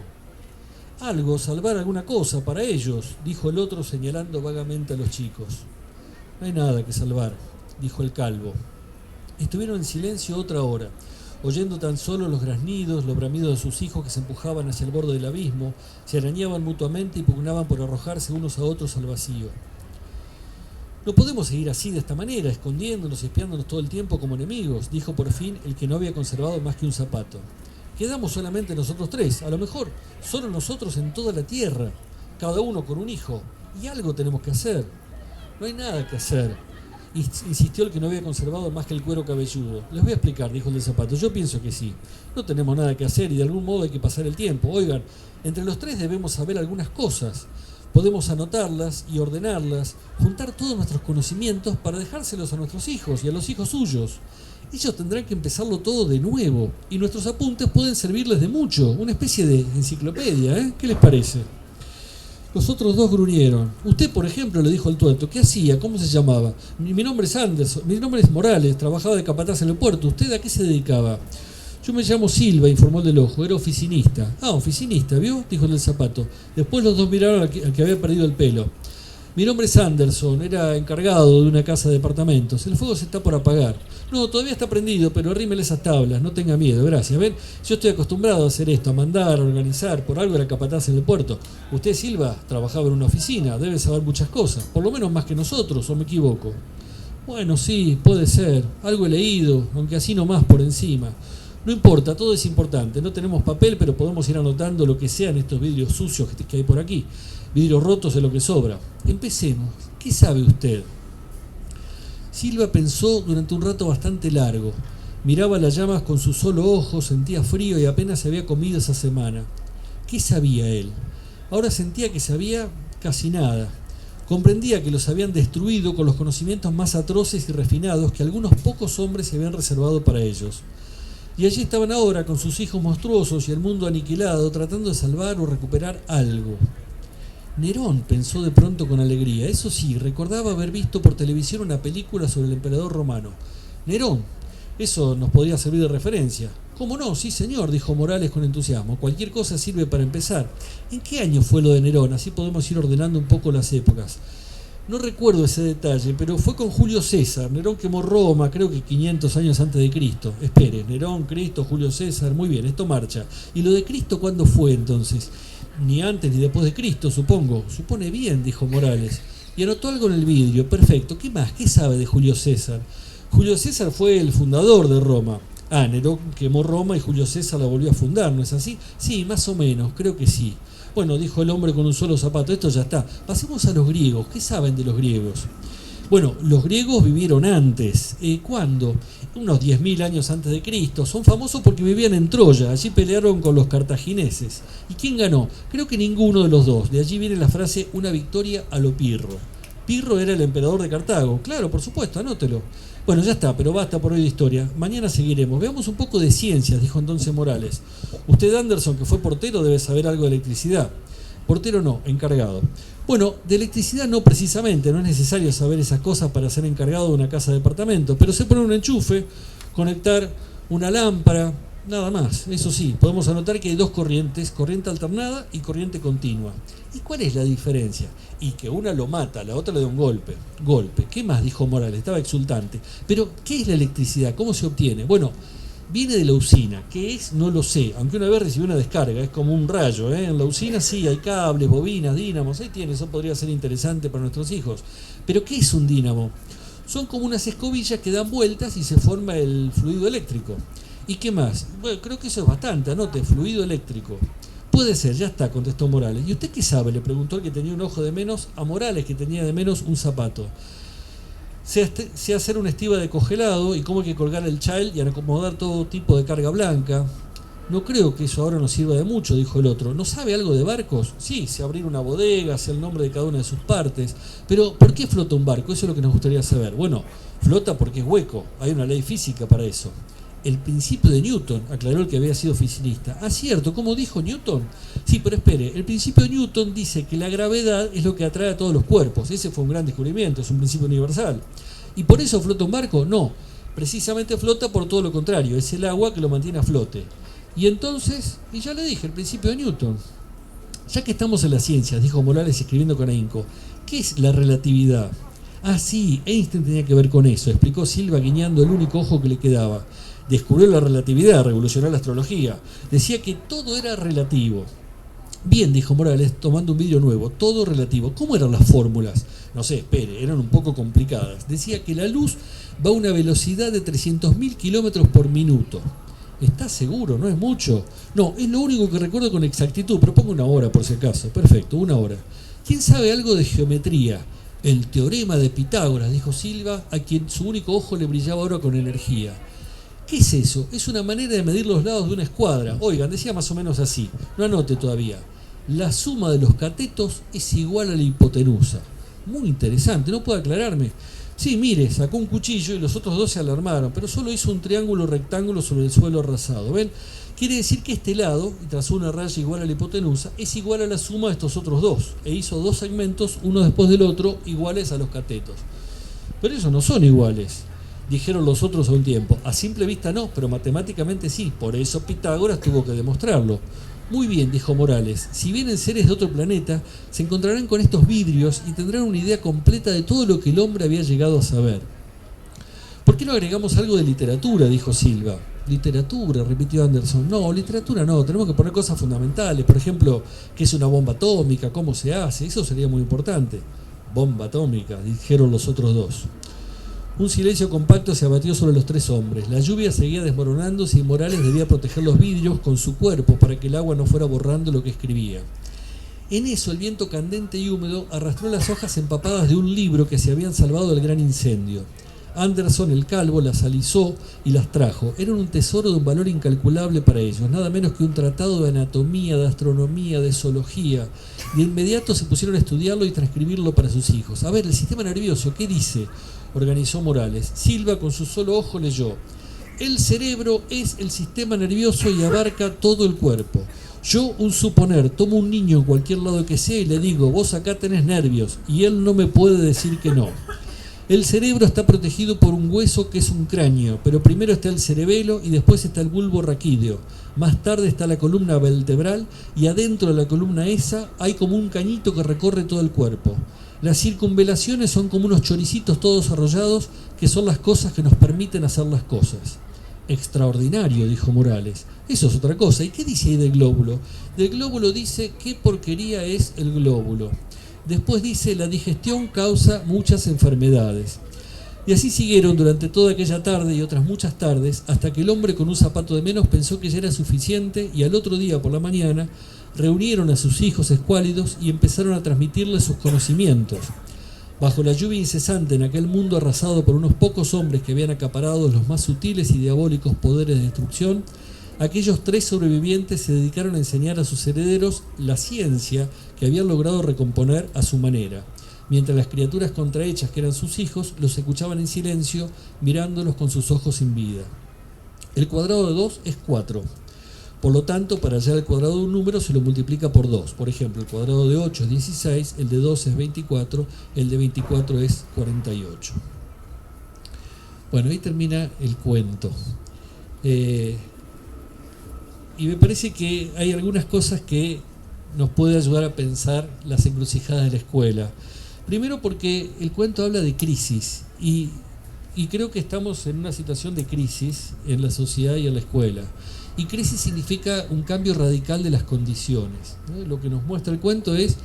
«Algo, salvar alguna cosa para ellos», dijo el otro señalando vagamente a los chicos. «No hay nada que salvar», dijo el calvo. Estuvieron en silencio otra hora, oyendo tan solo los graznidos, los bramidos de sus hijos que se empujaban hacia el borde del abismo, se arañaban mutuamente y pugnaban por arrojarse unos a otros al vacío. «No podemos seguir así de esta manera, escondiéndonos y espiándonos todo el tiempo como enemigos», dijo por fin el que no había conservado más que un zapato. «Quedamos solamente nosotros tres, a lo mejor solo nosotros en toda la tierra, cada uno con un hijo, y algo tenemos que hacer». «No hay nada que hacer», insistió el que no había conservado más que el cuero cabelludo. «Les voy a explicar», dijo el del zapato. «Yo pienso que sí. No tenemos nada que hacer y de algún modo hay que pasar el tiempo. Oigan, entre los tres debemos saber algunas cosas. podemos anotarlas y ordenarlas, juntar todos nuestros conocimientos para dejárselos a nuestros hijos y a los hijos suyos. Ellos tendrán que empezarlo todo de nuevo y nuestros apuntes pueden servirles de mucho, una especie de enciclopedia, ¿eh? ¿Qué les parece? Los otros dos gruñeron. Usted, por ejemplo, le dijo al tuerto, ¿qué hacía? ¿Cómo se llamaba? Mi nombre es Anderson, mi nombre es Morales, trabajaba de capataz en el puerto. ¿Usted a qué se dedicaba? Yo me llamo Silva, informó el del ojo, era oficinista. Ah, oficinista, ¿vio? Dijo el del zapato. Después los dos miraron al que había perdido el pelo. Mi nombre es Anderson, era encargado de una casa de departamentos. El fuego se está por apagar. No, todavía está prendido, pero arrímele esas tablas, no tenga miedo, gracias. Ven, yo estoy acostumbrado a hacer esto, a mandar, a organizar, por algo era capataz en el puerto. Usted, Silva, trabajaba en una oficina, debe saber muchas cosas, por lo menos más que nosotros, ¿o me equivoco? Bueno, sí, puede ser, algo he leído, aunque así nomás por encima. No importa, todo es importante, no tenemos papel, pero podemos ir anotando lo que sea en estos vidrios sucios que hay por aquí. Vidrios rotos es lo que sobra. Empecemos. ¿Qué sabe usted? Silva pensó durante un rato bastante largo. Miraba las llamas con su solo ojo, sentía frío y apenas se había comido esa semana. ¿Qué sabía él? Ahora sentía que sabía casi nada. Comprendía que los habían destruido con los conocimientos más atroces y refinados que algunos pocos hombres se habían reservado para ellos. Y allí estaban ahora con sus hijos monstruosos y el mundo aniquilado, tratando de salvar o recuperar algo. Nerón, pensó de pronto con alegría. Eso sí, recordaba haber visto por televisión una película sobre el emperador romano. Nerón, eso nos podría servir de referencia. ¿Cómo no? Sí, señor, dijo Morales con entusiasmo. Cualquier cosa sirve para empezar. ¿En qué año fue lo de Nerón? Así podemos ir ordenando un poco las épocas. No recuerdo ese detalle, pero fue con Julio César. Nerón quemó Roma, creo que 500 años antes de Cristo. Espere, Nerón, Cristo, Julio César, muy bien, esto marcha. ¿Y lo de Cristo cuándo fue entonces? Ni antes ni después de Cristo, supongo. Supone bien, dijo Morales. Y anotó algo en el vidrio. Perfecto. ¿Qué más? ¿Qué sabe de Julio César? Julio César fue el fundador de Roma. Ah, Nerón quemó Roma y Julio César la volvió a fundar, ¿no es así? Sí, más o menos, creo que sí. Bueno, dijo el hombre con un solo zapato, esto ya está. Pasemos a los griegos. ¿Qué saben de los griegos? Bueno, los griegos vivieron antes. ¿Cuándo? Unos 10.000 años antes de Cristo. Son famosos porque vivían en Troya. Allí pelearon con los cartagineses. ¿Y quién ganó? Creo que ninguno de los dos. De allí viene la frase, una victoria a lo Pirro. Pirro era el emperador de Cartago. Claro, por supuesto, anótelo. Bueno, ya está, pero basta por hoy de historia. Mañana seguiremos. Veamos un poco de ciencias, dijo entonces Morales. Usted, Anderson, que fue portero, debe saber algo de electricidad. Portero no, encargado. Bueno, de electricidad no precisamente, no es necesario saber esas cosas para ser encargado de una casa de departamento, pero se pone un enchufe, conectar una lámpara, nada más. Eso sí, podemos anotar que hay dos corrientes, corriente alternada y corriente continua. ¿Y cuál es la diferencia? Y que una lo mata, la otra le da un golpe. Golpe. ¿Qué más? Dijo Morales, estaba exultante. Pero, ¿qué es la electricidad? ¿Cómo se obtiene? Bueno, viene de la usina. ¿Qué es? No lo sé. Aunque una vez recibí una descarga, es como un rayo, ¿eh? En la usina sí, hay cables, bobinas, dínamos, ahí tiene, eso podría ser interesante para nuestros hijos. Pero ¿qué es un dínamo? Son como unas escobillas que dan vueltas y se forma el fluido eléctrico. ¿Y qué más? Bueno, creo que eso es bastante, anote, fluido eléctrico. Puede ser, ya está, contestó Morales. ¿Y usted qué sabe? Le preguntó el que tenía un ojo de menos a Morales, que tenía de menos un zapato. Sé hacer una estiba de congelado y cómo hay que colgar el child y acomodar todo tipo de carga blanca. No creo que eso ahora nos sirva de mucho, dijo el otro. ¿No sabe algo de barcos? Sí, sé abrir una bodega, sé el nombre de cada una de sus partes. Pero, ¿por qué flota un barco? Eso es lo que nos gustaría saber. Bueno, flota porque es hueco. Hay una ley física para eso. El principio de Newton, aclaró el que había sido oficinista. Ah, cierto, ¿cómo dijo Newton? Sí, pero espere, el principio de Newton dice que la gravedad es lo que atrae a todos los cuerpos. Ese fue un gran descubrimiento, es un principio universal. ¿Y por eso flota un barco? No, precisamente flota por todo lo contrario, es el agua que lo mantiene a flote. Y entonces, y ya le dije, el principio de Newton. Ya que estamos en las ciencias, dijo Morales escribiendo con ahínco, ¿qué es la relatividad? Ah, sí, Einstein tenía que ver con eso, explicó Silva guiñando el único ojo que le quedaba. Descubrió la relatividad, revolucionó la astrología. Decía que todo era relativo. Bien, dijo Morales, tomando un vidrio nuevo, todo relativo. ¿Cómo eran las fórmulas? No sé, espere, eran un poco complicadas. Decía que la luz va a una velocidad de 300.000 kilómetros por minuto. ¿Estás seguro? ¿No es mucho? No, es lo único que recuerdo con exactitud, pero pongo una hora por si acaso. Perfecto, una hora. ¿Quién sabe algo de geometría? El teorema de Pitágoras, dijo Silva, a quien su único ojo le brillaba ahora con energía. ¿Qué es eso? Es una manera de medir los lados de una escuadra. Oigan, decía más o menos así. No anote todavía. la suma de los catetos es igual a la hipotenusa. Muy interesante, ¿no puede aclararme? Sí, mire, sacó un cuchillo y los otros dos se alarmaron, pero solo hizo un triángulo rectángulo sobre el suelo arrasado. ¿Ven? Quiere decir que este lado, y trazó una raya igual a la hipotenusa, es igual a la suma de estos otros dos, e hizo dos segmentos, uno después del otro, iguales a los catetos. Pero esos no son iguales, dijeron los otros a un tiempo. A simple vista no, pero matemáticamente sí, por eso Pitágoras tuvo que demostrarlo. Muy bien, dijo Morales, si vienen seres de otro planeta, se encontrarán con estos vidrios y tendrán una idea completa de todo lo que el hombre había llegado a saber. ¿Por qué no agregamos algo de literatura?, dijo Silva. Literatura, repitió Anderson. No, literatura no, tenemos que poner cosas fundamentales, por ejemplo, qué es una bomba atómica, cómo se hace, eso sería muy importante. Bomba atómica, dijeron los otros dos. Un silencio compacto se abatió sobre los tres hombres. La lluvia seguía desmoronándose y Morales debía proteger los vidrios con su cuerpo para que el agua no fuera borrando lo que escribía. En eso el viento candente y húmedo arrastró las hojas empapadas de un libro que se habían salvado del gran incendio. Anderson, el calvo, las alisó y las trajo. Eran un tesoro de un valor incalculable para ellos, nada menos que un tratado de anatomía, de astronomía, de zoología. De inmediato se pusieron a estudiarlo y transcribirlo para sus hijos. A ver, el sistema nervioso, ¿qué dice?, organizó Morales. Silva con su solo ojo leyó: el cerebro es el sistema nervioso y abarca todo el cuerpo. Yo, un suponer, tomo un niño en cualquier lado que sea y le digo: vos acá tenés nervios, y él no me puede decir que no. El cerebro está protegido por un hueso que es un cráneo, pero primero está el cerebelo y después está el bulbo raquídeo. Más tarde está la columna vertebral y adentro de la columna esa hay como un cañito que recorre todo el cuerpo. Las circunvelaciones son como unos choricitos todos arrollados que son las cosas que nos permiten hacer las cosas. Extraordinario, dijo Morales. Eso es otra cosa. ¿Y qué dice ahí del glóbulo? Del glóbulo dice qué porquería es el glóbulo. Después dice la digestión causa muchas enfermedades. Y así siguieron durante toda aquella tarde y otras muchas tardes, hasta que el hombre con un zapato de menos pensó que ya era suficiente y al otro día por la mañana reunieron a sus hijos escuálidos y empezaron a transmitirles sus conocimientos. Bajo la lluvia incesante en aquel mundo arrasado por unos pocos hombres que habían acaparado los más sutiles y diabólicos poderes de destrucción, aquellos tres sobrevivientes se dedicaron a enseñar a sus herederos la ciencia que habían logrado recomponer a su manera, mientras las criaturas contrahechas que eran sus hijos los escuchaban en silencio, mirándolos con sus ojos sin vida. El cuadrado de 2 es 4. Por lo tanto, para hallar el cuadrado de un número se lo multiplica por 2. Por ejemplo, el cuadrado de 8 es 16, el de 12 es 24, el de 24 es 48. Bueno, ahí termina el cuento. Y me parece que hay algunas cosas que nos puede ayudar a pensar las encrucijadas de la escuela. Primero porque el cuento habla de crisis y creo que estamos en una situación de crisis en la sociedad y en la escuela. Y crisis significa un cambio radical de las condiciones, ¿no? Lo que nos muestra el cuento es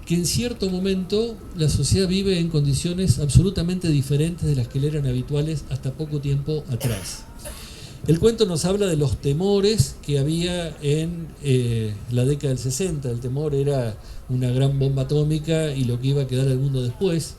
que en cierto momento la sociedad vive en condiciones absolutamente diferentes de las que le eran habituales hasta poco tiempo atrás. El cuento nos habla de los temores que había en la década del 60. El temor era una gran bomba atómica y lo que iba a quedar al mundo después.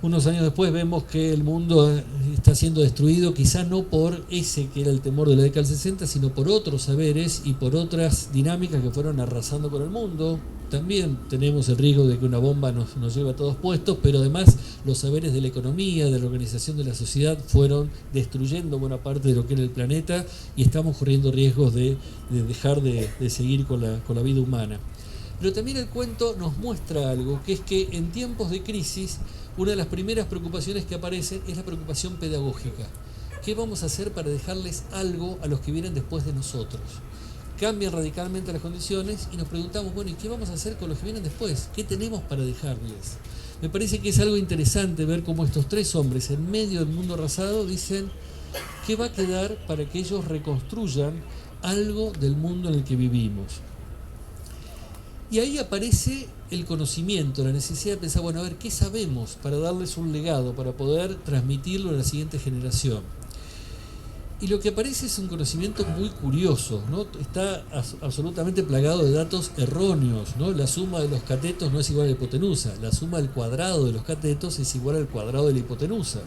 Unos años después vemos que el mundo está siendo destruido, quizá no por ese que era el temor de la década del 60, sino por otros saberes y por otras dinámicas que fueron arrasando con el mundo. También tenemos el riesgo de que una bomba nos lleve a todos puestos, pero además los saberes de la economía, de la organización de la sociedad fueron destruyendo buena parte de lo que era el planeta y estamos corriendo riesgos de dejar de seguir con la vida humana. Pero también el cuento nos muestra algo, que es que en tiempos de crisis una de las primeras preocupaciones que aparecen es la preocupación pedagógica. ¿Qué vamos a hacer para dejarles algo a los que vienen después de nosotros? Cambian radicalmente las condiciones y nos preguntamos, bueno, ¿y qué vamos a hacer con los que vienen después? ¿Qué tenemos para dejarles? Me parece que es algo interesante ver cómo estos tres hombres en medio del mundo arrasado dicen ¿qué va a quedar para que ellos reconstruyan algo del mundo en el que vivimos? Y ahí aparece el conocimiento, la necesidad de pensar, bueno, a ver, ¿qué sabemos para darles un legado, para poder transmitirlo a la siguiente generación? Y lo que aparece es un conocimiento muy curioso, ¿no? Está absolutamente plagado de datos erróneos, ¿no? La suma de los catetos no es igual a la hipotenusa, la suma del cuadrado de los catetos es igual al cuadrado de la hipotenusa.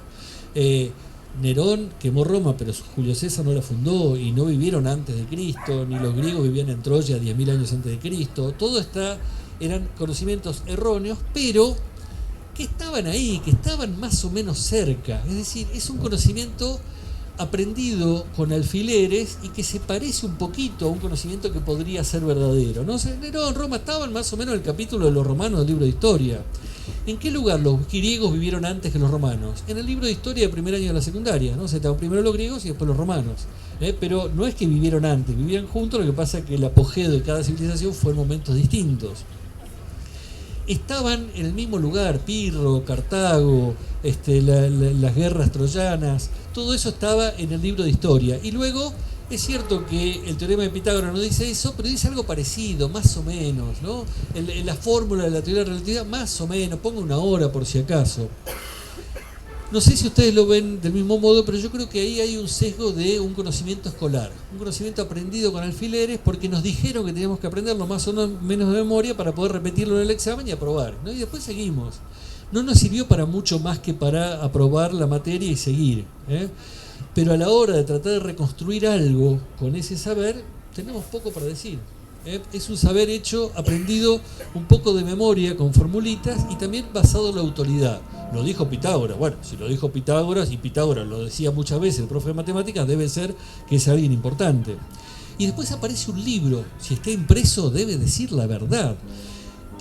Nerón quemó Roma, pero Julio César no la fundó y no vivieron antes de Cristo, ni los griegos vivían en Troya 10.000 años antes de Cristo. Eran conocimientos erróneos, pero que estaban ahí, que estaban más o menos cerca. Es decir, es un conocimiento aprendido con alfileres y que se parece un poquito a un conocimiento que podría ser verdadero, ¿no? Nerón, Roma, estaban más o menos en el capítulo de los romanos del libro de historia. ¿En qué lugar los griegos vivieron antes que los romanos? En el libro de historia de primer año de la secundaria, ¿no? Estaban primero los griegos y después los romanos. Pero no es que vivieron antes, vivían juntos, lo que pasa es que el apogeo de cada civilización fue en momentos distintos. Estaban en el mismo lugar, Pirro, Cartago, las guerras troyanas, todo eso estaba en el libro de historia. Y luego, es cierto que el teorema de Pitágoras no dice eso, pero dice algo parecido, más o menos, ¿no? La fórmula de la teoría de la relatividad, más o menos, ponga una hora por si acaso. No sé si ustedes lo ven del mismo modo, pero yo creo que ahí hay un sesgo de un conocimiento escolar, un conocimiento aprendido con alfileres porque nos dijeron que teníamos que aprenderlo más o menos de memoria para poder repetirlo en el examen y aprobar, ¿no? Y después seguimos. No nos sirvió para mucho más que para aprobar la materia y seguir, pero a la hora de tratar de reconstruir algo con ese saber, tenemos poco para decir. Es un saber hecho, aprendido un poco de memoria, con formulitas y también basado en la autoridad. Lo dijo Pitágoras. Bueno, si lo dijo Pitágoras, y Pitágoras lo decía muchas veces el profe de matemáticas, debe ser que es alguien importante. Y después aparece un libro. Si está impreso, debe decir la verdad.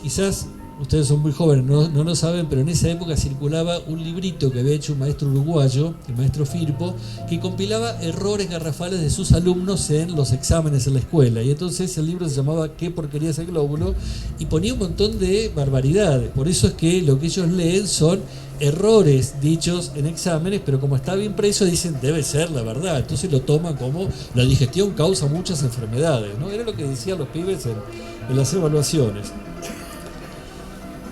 Quizás ustedes son muy jóvenes, no lo saben, pero en esa época circulaba un librito que había hecho un maestro uruguayo, el maestro Firpo, que compilaba errores garrafales de sus alumnos en los exámenes en la escuela. Y entonces el libro se llamaba ¿Qué porquería es el glóbulo? Y ponía un montón de barbaridades. Por eso es que lo que ellos leen son errores dichos en exámenes, pero como está bien preso dicen debe ser la verdad. Entonces lo toman como la digestión causa muchas enfermedades, ¿no? Era lo que decían los pibes en las evaluaciones.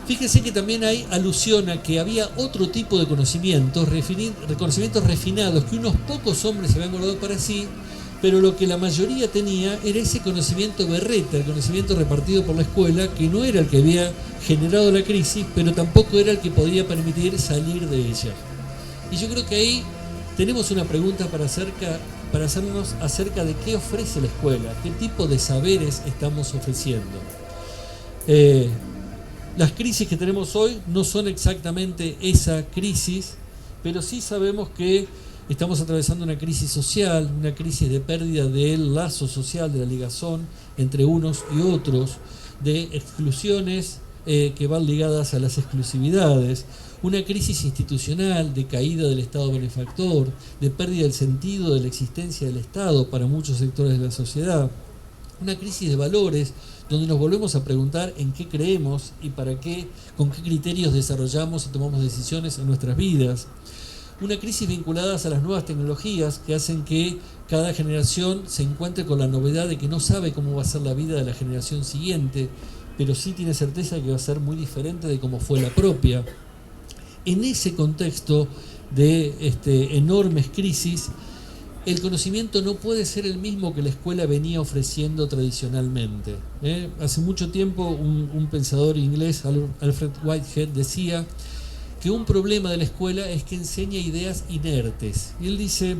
Fíjense que también hay alusión a que había otro tipo de conocimientos refinados que unos pocos hombres se habían guardado para sí, pero lo que la mayoría tenía era ese conocimiento berreta, el conocimiento repartido por la escuela, que no era el que había generado la crisis, pero tampoco era el que podía permitir salir de ella. Y yo creo que ahí tenemos una pregunta para hacernos acerca de qué ofrece la escuela, qué tipo de saberes estamos ofreciendo. Las crisis que tenemos hoy no son exactamente esa crisis, pero sí sabemos que estamos atravesando una crisis social, una crisis de pérdida del lazo social, de la ligazón entre unos y otros, de exclusiones que van ligadas a las exclusividades, una crisis institucional de caída del Estado benefactor, de pérdida del sentido de la existencia del Estado para muchos sectores de la sociedad, una crisis de valores donde nos volvemos a preguntar en qué creemos y para qué, con qué criterios desarrollamos y tomamos decisiones en nuestras vidas. Una crisis vinculada a las nuevas tecnologías que hacen que cada generación se encuentre con la novedad de que no sabe cómo va a ser la vida de la generación siguiente, pero sí tiene certeza de que va a ser muy diferente de cómo fue la propia. En ese contexto de enormes crisis, el conocimiento no puede ser el mismo que la escuela venía ofreciendo tradicionalmente. Hace mucho tiempo un pensador inglés, Alfred Whitehead, decía que un problema de la escuela es que enseña ideas inertes. Y él dice,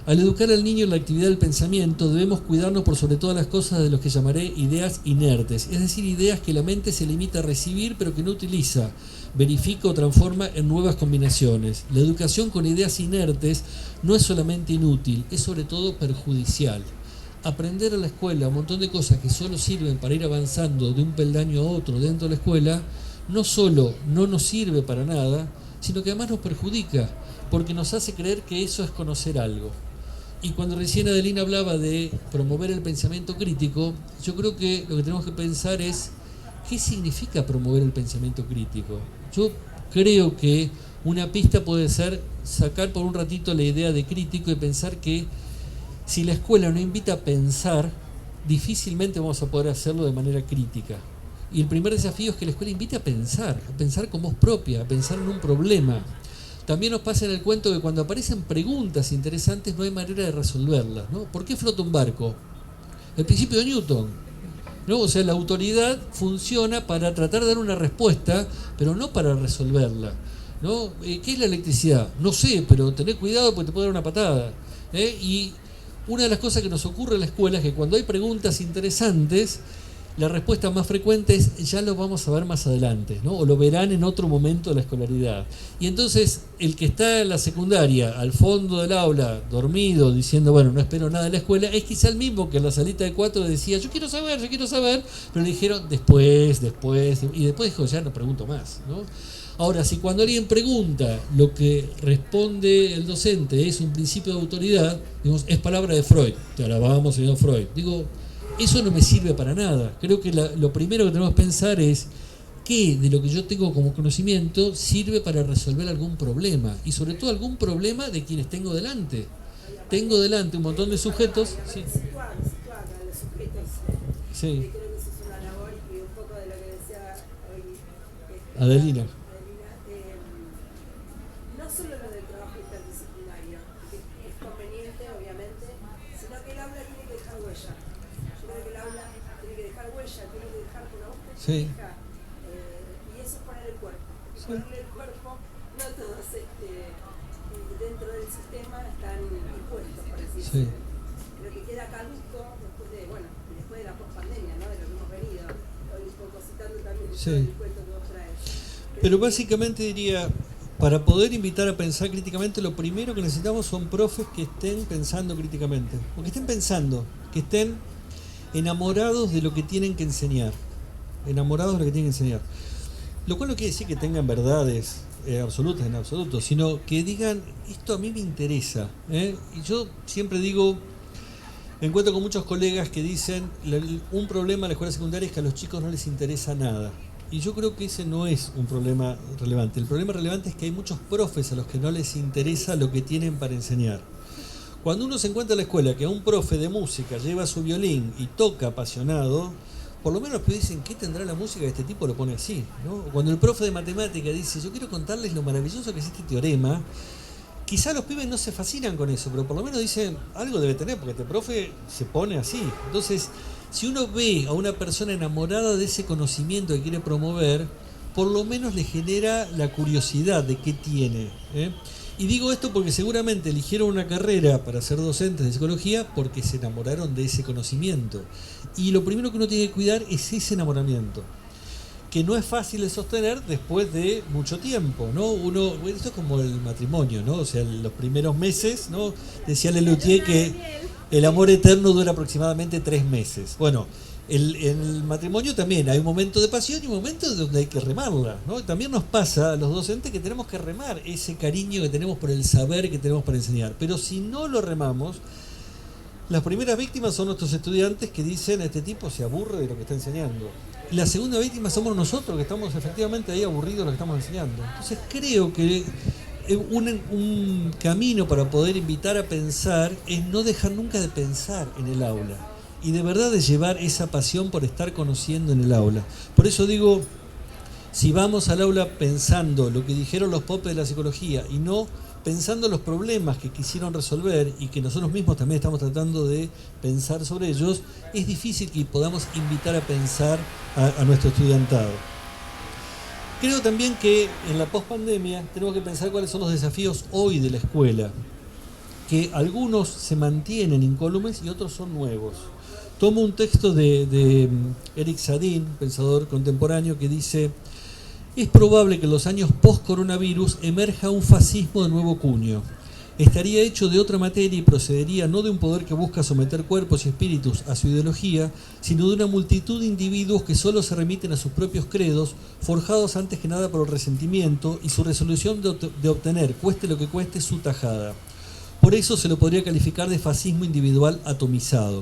al educar al niño en la actividad del pensamiento, debemos cuidarnos por sobre todas las cosas de lo que llamaré ideas inertes, es decir, ideas que la mente se limita a recibir pero que no utiliza, verifica o transforma en nuevas combinaciones. La educación con ideas inertes no es solamente inútil, es sobre todo perjudicial. Aprender a la escuela un montón de cosas que solo sirven para ir avanzando de un peldaño a otro dentro de la escuela, no solo no nos sirve para nada, sino que además nos perjudica, porque nos hace creer que eso es conocer algo. Y cuando recién Adelina hablaba de promover el pensamiento crítico, yo creo que lo que tenemos que pensar es ¿qué significa promover el pensamiento crítico? Yo creo que una pista puede ser sacar por un ratito la idea de crítico y pensar que si la escuela no invita a pensar, difícilmente vamos a poder hacerlo de manera crítica. Y el primer desafío es que la escuela invite a pensar como voz propia, a pensar en un problema. También nos pasa en el cuento que cuando aparecen preguntas interesantes no hay manera de resolverlas, ¿no? ¿Por qué flota un barco? El principio de Newton, ¿no? O sea, la autoridad funciona para tratar de dar una respuesta, pero no para resolverla. ¿no? ¿Qué es la electricidad? No sé, pero tené cuidado porque te puede dar una patada. Y una de las cosas que nos ocurre en la escuela es que cuando hay preguntas interesantes, la respuesta más frecuente es ya lo vamos a ver más adelante, ¿no? O lo verán en otro momento de la escolaridad. Y entonces el que está en la secundaria, al fondo del aula, dormido, diciendo, bueno, no espero nada de la escuela, es quizá el mismo que en la salita de 4 decía, yo quiero saber, pero le dijeron después, y después dijo, ya no pregunto más, ¿no? Ahora, si cuando alguien pregunta, lo que responde el docente es un principio de autoridad, digamos, es palabra de Freud, te alabamos, señor Freud. Digo, eso no me sirve para nada. Creo que lo primero que tenemos que pensar es qué de lo que yo tengo como conocimiento sirve para resolver algún problema, y sobre todo algún problema de quienes tengo delante. Tengo delante un montón de sujetos. Sí. Situar a los sujetos. Sí. Creo que eso es una labor y un poco de lo que decía hoy Adelina. No solo lo del trabajo interdisciplinario, que es conveniente, obviamente, sino que el aula tiene que dejar huella. Yo creo que el aula tiene que dejar huella, tiene que dejar con la voz que Sí. deja, y eso es poner el cuerpo. Sí. Ponerle el cuerpo, no todos dentro del sistema están impuestos, por así Sí. decirlo. Creo que queda caduco después de la pospandemia, ¿no? De lo que hemos venido. Hoy un poco citando también Sí. el cuento que vos traes. Pero básicamente diría, para poder invitar a pensar críticamente, lo primero que necesitamos son profes que estén pensando críticamente, o que estén pensando, que estén enamorados de lo que tienen que enseñar, lo cual no quiere decir que tengan verdades absolutas en absoluto, sino que digan, esto a mí me interesa, y yo siempre digo, me encuentro con muchos colegas que dicen, un problema en la escuela secundaria es que a los chicos no les interesa nada. Y yo creo que ese no es un problema relevante. El problema relevante es que hay muchos profes a los que no les interesa lo que tienen para enseñar. Cuando uno se encuentra en la escuela que un profe de música lleva su violín y toca apasionado, por lo menos los pibes dicen, ¿qué tendrá la música que este tipo lo pone así? ¿No? Cuando el profe de matemática dice, yo quiero contarles lo maravilloso que es este teorema, quizá los pibes no se fascinan con eso, pero por lo menos dicen, algo debe tener, porque este profe se pone así. Entonces, si uno ve a una persona enamorada de ese conocimiento que quiere promover, por lo menos le genera la curiosidad de qué tiene. Y digo esto porque seguramente eligieron una carrera para ser docentes de psicología porque se enamoraron de ese conocimiento. Y lo primero que uno tiene que cuidar es ese enamoramiento, que no es fácil de sostener después de mucho tiempo, ¿no? Esto es como el matrimonio, ¿no? O sea, los primeros meses, ¿no? Decía Lelutier que el amor eterno dura aproximadamente 3 meses. Bueno, el matrimonio también hay un momento de pasión y un momento donde hay que remarla, ¿no? También nos pasa a los docentes que tenemos que remar ese cariño que tenemos por el saber que tenemos para enseñar. Pero si no lo remamos, las primeras víctimas son nuestros estudiantes que dicen, este tipo se aburre de lo que está enseñando. Y la segunda víctima somos nosotros, que estamos efectivamente ahí aburridos de lo que estamos enseñando. Entonces creo que un camino para poder invitar a pensar es no dejar nunca de pensar en el aula y de verdad de llevar esa pasión por estar conociendo en el aula. Por eso digo, si vamos al aula pensando lo que dijeron los popes de la psicología y no pensando los problemas que quisieron resolver y que nosotros mismos también estamos tratando de pensar sobre ellos, es difícil que podamos invitar a pensar a nuestro estudiantado. Creo también que en la pospandemia tenemos que pensar cuáles son los desafíos hoy de la escuela, que algunos se mantienen incólumes y otros son nuevos. Tomo un texto de Eric Sadin, pensador contemporáneo, que dice: es probable que en los años post-coronavirus emerja un fascismo de nuevo cuño. Estaría hecho de otra materia y procedería no de un poder que busca someter cuerpos y espíritus a su ideología, sino de una multitud de individuos que solo se remiten a sus propios credos, forjados antes que nada por el resentimiento y su resolución de obtener, cueste lo que cueste, su tajada. Por eso se lo podría calificar de fascismo individual atomizado.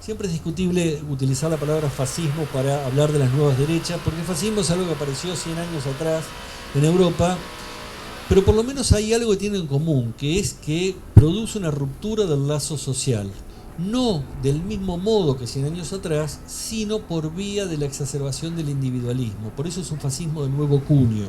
Siempre es discutible utilizar la palabra fascismo para hablar de las nuevas derechas, porque el fascismo es algo que apareció 100 años atrás en Europa, pero por lo menos hay algo que tiene en común, que es que produce una ruptura del lazo social. No del mismo modo que 100 años atrás, sino por vía de la exacerbación del individualismo. Por eso es un fascismo de nuevo cuño.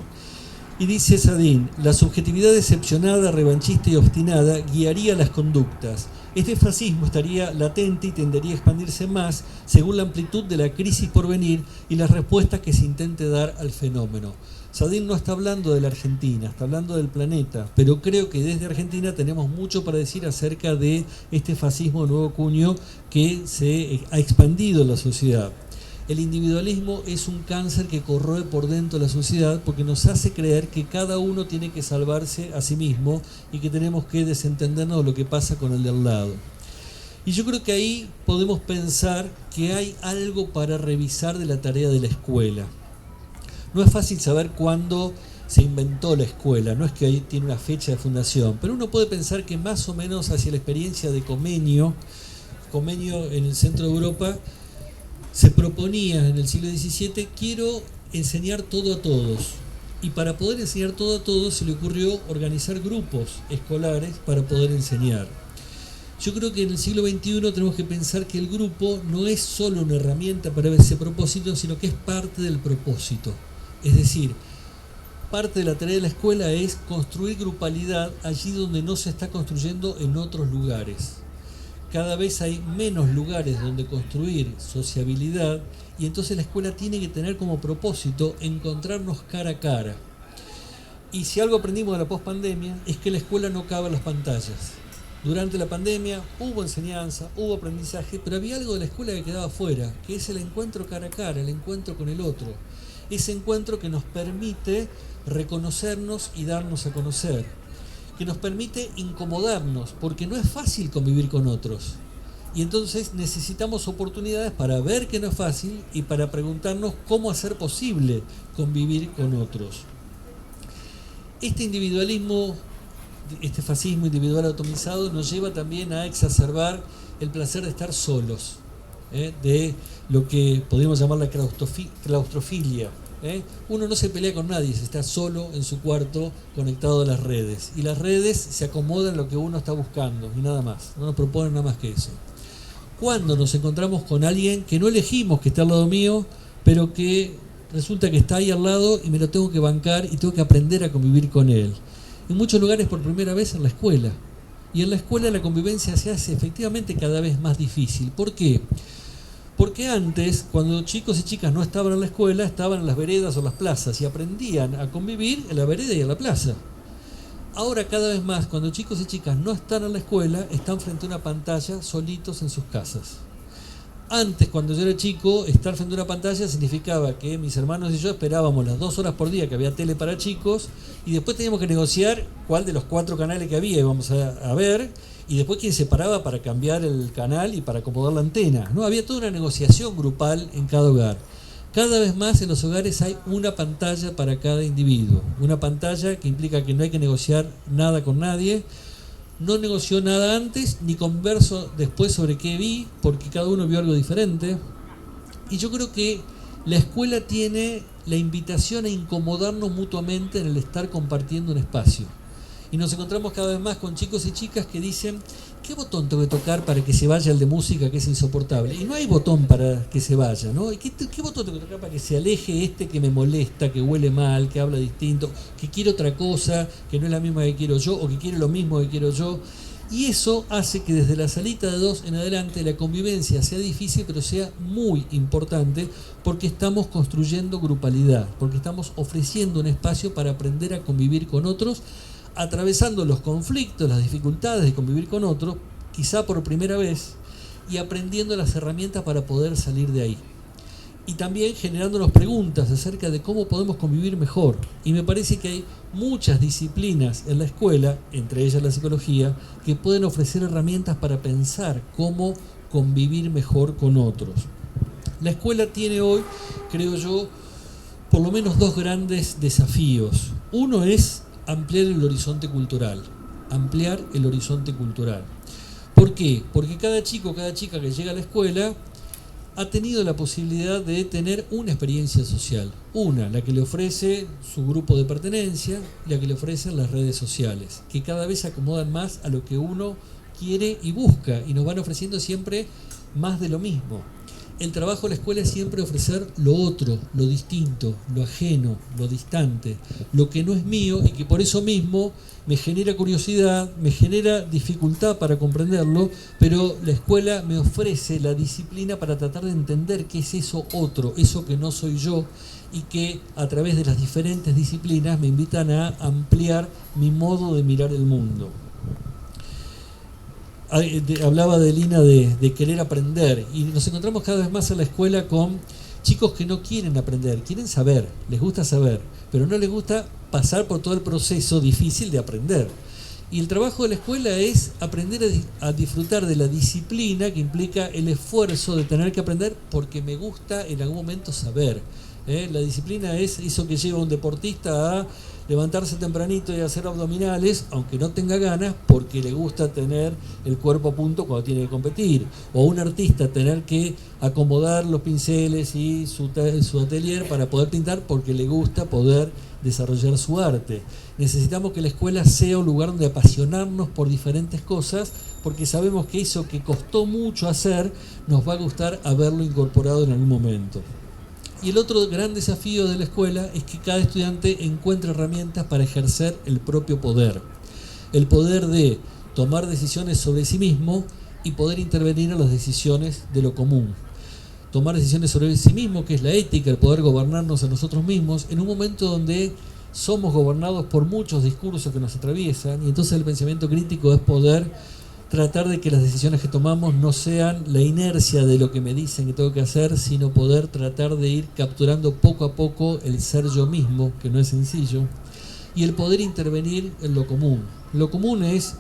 Y dice Sadin: la subjetividad decepcionada, revanchista y obstinada guiaría las conductas. Este fascismo estaría latente y tendería a expandirse más según la amplitud de la crisis por venir y las respuestas que se intente dar al fenómeno. Sahedin no está hablando de la Argentina, está hablando del planeta, pero creo que desde Argentina tenemos mucho para decir acerca de este fascismo de nuevo cuño que se ha expandido en la sociedad. El individualismo es un cáncer que corroe por dentro de la sociedad porque nos hace creer que cada uno tiene que salvarse a sí mismo y que tenemos que desentendernos de lo que pasa con el de al lado. Y yo creo que ahí podemos pensar que hay algo para revisar de la tarea de la escuela. No es fácil saber cuándo se inventó la escuela, no es que ahí tiene una fecha de fundación, pero uno puede pensar que más o menos hacia la experiencia de Comenio en el centro de Europa, se proponía en el siglo XVII, quiero enseñar todo a todos. Y para poder enseñar todo a todos se le ocurrió organizar grupos escolares para poder enseñar. Yo creo que en el siglo XXI tenemos que pensar que el grupo no es solo una herramienta para ese propósito, sino que es parte del propósito. Es decir, parte de la tarea de la escuela es construir grupalidad allí donde no se está construyendo en otros lugares. Cada vez hay menos lugares donde construir sociabilidad y entonces la escuela tiene que tener como propósito encontrarnos cara a cara. Y si algo aprendimos de la pospandemia es que la escuela no cabe en las pantallas. Durante la pandemia hubo enseñanza, hubo aprendizaje, pero había algo de la escuela que quedaba fuera, que es el encuentro cara a cara, el encuentro con el otro. Ese encuentro que nos permite reconocernos y darnos a conocer, que nos permite incomodarnos, porque no es fácil convivir con otros. Y entonces necesitamos oportunidades para ver que no es fácil y para preguntarnos cómo hacer posible convivir con otros. Este individualismo, este fascismo individual atomizado nos lleva también a exacerbar el placer de estar solos, de lo que podríamos llamar la claustrofilia. Uno no se pelea con nadie, se está solo en su cuarto conectado a las redes. Y las redes se acomodan a lo que uno está buscando y nada más, no nos proponen nada más que eso. Cuando nos encontramos con alguien que no elegimos que esté al lado mío, pero que resulta que está ahí al lado y me lo tengo que bancar y tengo que aprender a convivir con él. En muchos lugares por primera vez en la escuela. Y en la escuela la convivencia se hace efectivamente cada vez más difícil. ¿Por qué? Porque antes, cuando chicos y chicas no estaban en la escuela, estaban en las veredas o las plazas y aprendían a convivir en la vereda y en la plaza. Ahora cada vez más, cuando chicos y chicas no están en la escuela, están frente a una pantalla solitos en sus casas. Antes, cuando yo era chico, estar frente a una pantalla significaba que mis hermanos y yo esperábamos las 2 horas por día que había tele para chicos y después teníamos que negociar cuál de los 4 canales que había íbamos a ver y después quién se paraba para cambiar el canal y para acomodar la antena. ¿No? Había toda una negociación grupal en cada hogar. Cada vez más en los hogares hay una pantalla para cada individuo. Una pantalla que implica que no hay que negociar nada con nadie. No negoció nada antes, ni converso después sobre qué vi, porque cada uno vio algo diferente. Y yo creo que la escuela tiene la invitación a incomodarnos mutuamente en el estar compartiendo un espacio. Y nos encontramos cada vez más con chicos y chicas que dicen, ¿qué botón tengo que tocar para que se vaya el de música que es insoportable? Y no hay botón para que se vaya, ¿no? ¿Qué botón tengo que tocar para que se aleje este que me molesta, que huele mal, que habla distinto, que quiere otra cosa, que no es la misma que quiero yo, o que quiere lo mismo que quiero yo? Y eso hace que desde la salita de 2 en adelante la convivencia sea difícil, pero sea muy importante, porque estamos construyendo grupalidad, porque estamos ofreciendo un espacio para aprender a convivir con otros, atravesando los conflictos, las dificultades de convivir con otros, quizá por primera vez, y aprendiendo las herramientas para poder salir de ahí. Y también generándonos preguntas acerca de cómo podemos convivir mejor. Y me parece que hay muchas disciplinas en la escuela, entre ellas la psicología, que pueden ofrecer herramientas para pensar cómo convivir mejor con otros. La escuela tiene hoy, creo yo, por lo menos 2 grandes desafíos. Uno es ampliar el horizonte cultural. ¿Por qué? Porque cada chico, cada chica que llega a la escuela ha tenido la posibilidad de tener una experiencia social. Una, la que le ofrece su grupo de pertenencia, la que le ofrecen las redes sociales, que cada vez se acomodan más a lo que uno quiere y busca, y nos van ofreciendo siempre más de lo mismo. El trabajo de la escuela es siempre ofrecer lo otro, lo distinto, lo ajeno, lo distante, lo que no es mío y que por eso mismo me genera curiosidad, me genera dificultad para comprenderlo, pero la escuela me ofrece la disciplina para tratar de entender qué es eso otro, eso que no soy yo, y que a través de las diferentes disciplinas me invitan a ampliar mi modo de mirar el mundo. Hablaba de Lina de querer aprender, y nos encontramos cada vez más en la escuela con chicos que no quieren aprender, quieren saber, les gusta saber, pero no les gusta pasar por todo el proceso difícil de aprender. Y el trabajo de la escuela es aprender a disfrutar de la disciplina que implica el esfuerzo de tener que aprender porque me gusta en algún momento saber. La disciplina es eso que lleva a un deportista a levantarse tempranito y hacer abdominales, aunque no tenga ganas, porque le gusta tener el cuerpo a punto cuando tiene que competir. O un artista tener que acomodar los pinceles y su atelier para poder pintar porque le gusta poder desarrollar su arte. Necesitamos que la escuela sea un lugar donde apasionarnos por diferentes cosas, porque sabemos que eso que costó mucho hacer nos va a gustar haberlo incorporado en algún momento. Y el otro gran desafío de la escuela es que cada estudiante encuentre herramientas para ejercer el propio poder. El poder de tomar decisiones sobre sí mismo y poder intervenir en las decisiones de lo común. Tomar decisiones sobre sí mismo, que es la ética, el poder gobernarnos a nosotros mismos, en un momento donde somos gobernados por muchos discursos que nos atraviesan, y entonces el pensamiento crítico es poder tratar de que las decisiones que tomamos no sean la inercia de lo que me dicen que tengo que hacer, sino poder tratar de ir capturando poco a poco el ser yo mismo, que no es sencillo, y el poder intervenir en lo común. Lo común es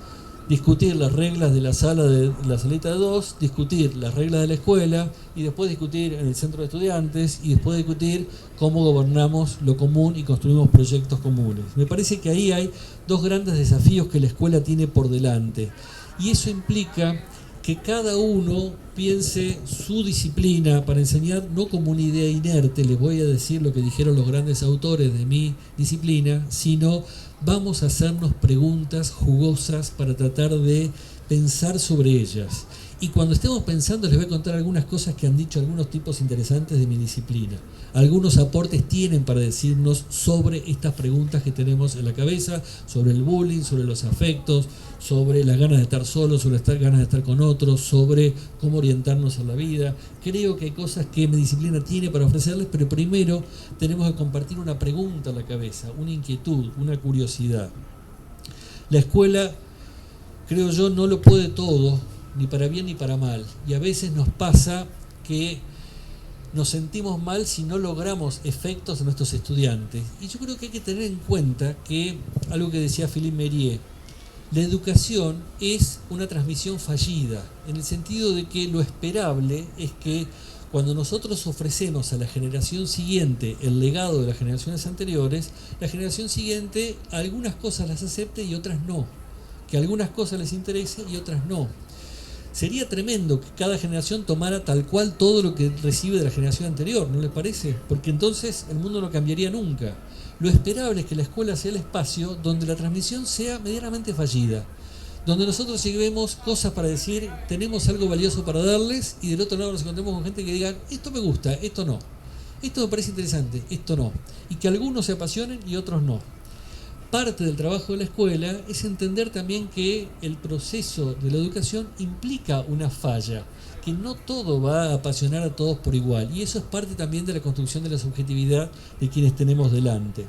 discutir las reglas de la salita de dos, discutir las reglas de la escuela, y después discutir en el centro de estudiantes, y después discutir cómo gobernamos lo común y construimos proyectos comunes. Me parece que ahí hay dos grandes desafíos que la escuela tiene por delante. Y eso implica que cada uno piense su disciplina para enseñar no como una idea inerte, les voy a decir lo que dijeron los grandes autores de mi disciplina, sino vamos a hacernos preguntas jugosas para tratar de pensar sobre ellas. Y cuando estemos pensando les voy a contar algunas cosas que han dicho algunos tipos interesantes de mi disciplina. Algunos aportes tienen para decirnos sobre estas preguntas que tenemos en la cabeza, sobre el bullying, sobre los afectos, sobre las ganas de estar solos, sobre las ganas de estar con otros, sobre cómo orientarnos en la vida. Creo que hay cosas que mi disciplina tiene para ofrecerles, pero primero tenemos que compartir una pregunta en la cabeza, una inquietud, una curiosidad. La escuela, creo yo, no lo puede todo, ni para bien ni para mal. Y a veces nos pasa que nos sentimos mal si no logramos efectos en nuestros estudiantes. Y yo creo que hay que tener en cuenta que, algo que decía Philippe Mérier, la educación es una transmisión fallida, en el sentido de que lo esperable es que cuando nosotros ofrecemos a la generación siguiente el legado de las generaciones anteriores, la generación siguiente algunas cosas las acepte y otras no, que algunas cosas les interese y otras no. Sería tremendo que cada generación tomara tal cual todo lo que recibe de la generación anterior, ¿no les parece? Porque entonces el mundo no cambiaría nunca. Lo esperable es que la escuela sea el espacio donde la transmisión sea medianamente fallida, donde nosotros llevemos cosas para decir, tenemos algo valioso para darles, y del otro lado nos encontremos con gente que diga, esto me gusta, esto no, esto me parece interesante, esto no, y que algunos se apasionen y otros no. Parte del trabajo de la escuela es entender también que el proceso de la educación implica una falla, que no todo va a apasionar a todos por igual, y eso es parte también de la construcción de la subjetividad de quienes tenemos delante.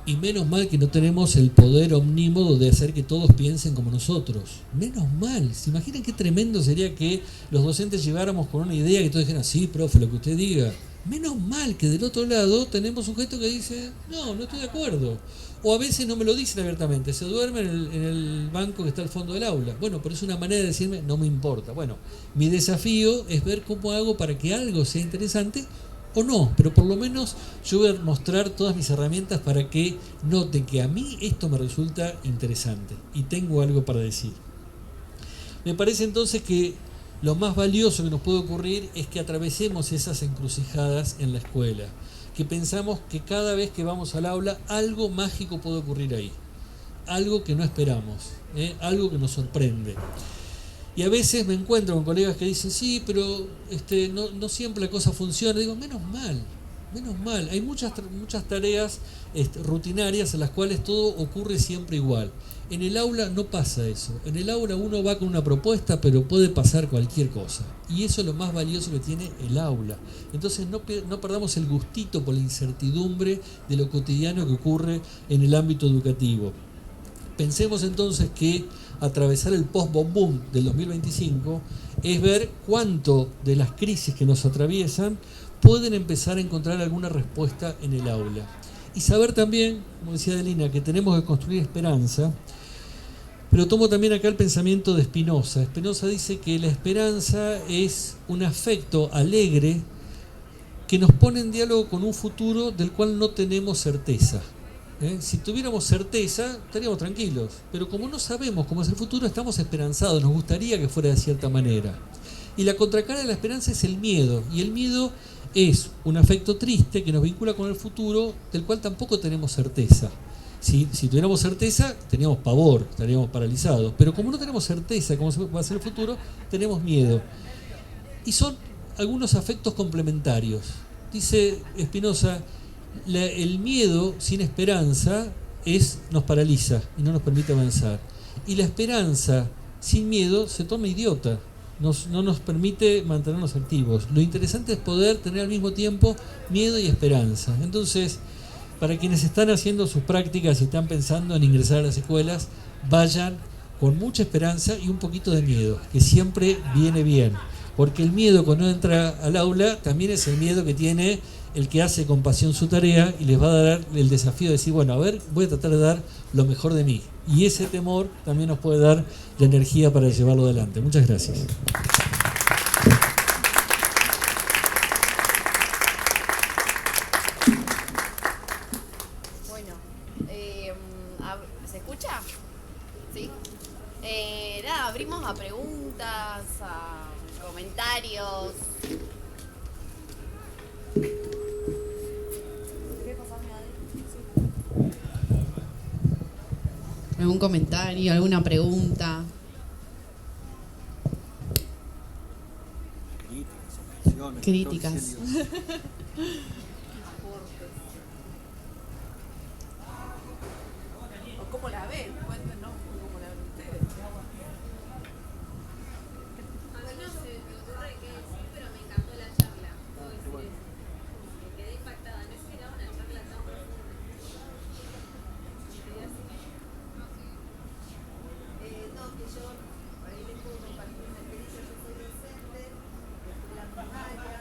Y menos mal que no tenemos el poder omnímodo de hacer que todos piensen como nosotros. Menos mal. ¿Se imaginan qué tremendo sería que los docentes lleváramos con una idea que todos dijeran, sí, profe, lo que usted diga? Menos mal que del otro lado tenemos un sujeto que dice, no estoy de acuerdo. O a veces no me lo dicen abiertamente, se duerme en el banco que está al fondo del aula. Bueno, pero es una manera de decirme, no me importa. Bueno, mi desafío es ver cómo hago para que algo sea interesante o no, pero por lo menos yo voy a mostrar todas mis herramientas para que noten que a mí esto me resulta interesante y tengo algo para decir. Me parece entonces que lo más valioso que nos puede ocurrir es que atravesemos esas encrucijadas en la escuela, que pensamos que cada vez que vamos al aula algo mágico puede ocurrir ahí, algo que no esperamos, algo que nos sorprende. Y a veces me encuentro con colegas que dicen, sí, pero no siempre la cosa funciona. Digo, menos mal, menos mal. Hay muchas tareas rutinarias en las cuales todo ocurre siempre igual. En el aula no pasa eso. En el aula uno va con una propuesta, pero puede pasar cualquier cosa. Y eso es lo más valioso que tiene el aula. Entonces no perdamos el gustito por la incertidumbre de lo cotidiano que ocurre en el ámbito educativo. Pensemos entonces que atravesar el post-boom del 2025 es ver cuánto de las crisis que nos atraviesan pueden empezar a encontrar alguna respuesta en el aula. Y saber también, como decía Adelina, que tenemos que construir esperanza, pero tomo también acá el pensamiento de Spinoza. Spinoza dice que la esperanza es un afecto alegre que nos pone en diálogo con un futuro del cual no tenemos certeza. Si tuviéramos certeza, estaríamos tranquilos, pero como no sabemos cómo es el futuro, estamos esperanzados, nos gustaría que fuera de cierta manera. Y la contracara de la esperanza es el miedo, y el miedo es un afecto triste que nos vincula con el futuro, del cual tampoco tenemos certeza. Si tuviéramos certeza, teníamos pavor, estaríamos paralizados, pero como no tenemos certeza de cómo va a ser el futuro, tenemos miedo. Y son algunos afectos complementarios. Dice Spinoza, el miedo sin esperanza nos paraliza y no nos permite avanzar. Y la esperanza sin miedo se toma idiota, no nos permite mantenernos activos. Lo interesante es poder tener al mismo tiempo miedo y esperanza. Entonces, para quienes están haciendo sus prácticas y están pensando en ingresar a las escuelas, vayan con mucha esperanza y un poquito de miedo, que siempre viene bien. Porque el miedo cuando entra al aula también es el miedo que tiene el que hace con pasión su tarea y les va a dar el desafío de decir, bueno, a ver, voy a tratar de dar lo mejor de mí. Y ese temor también nos puede dar la energía para llevarlo adelante. Muchas gracias. Bueno, ¿se escucha? ¿Sí? Nada, abrimos a preguntas, a comentarios. ¿Algún comentario, alguna pregunta? Críticas. ¿O cómo la ven? Cuéntenos cómo la ven ustedes. No sé, me ocurre que sí, pero me encantó la charla. Puedo decir eso. Me quedé impactada. No esperaba una charla tan profunda. ¿Quería decir? No, que yo, por ahí les puedo compartir una experiencia. Yo soy docente de escuela primaria.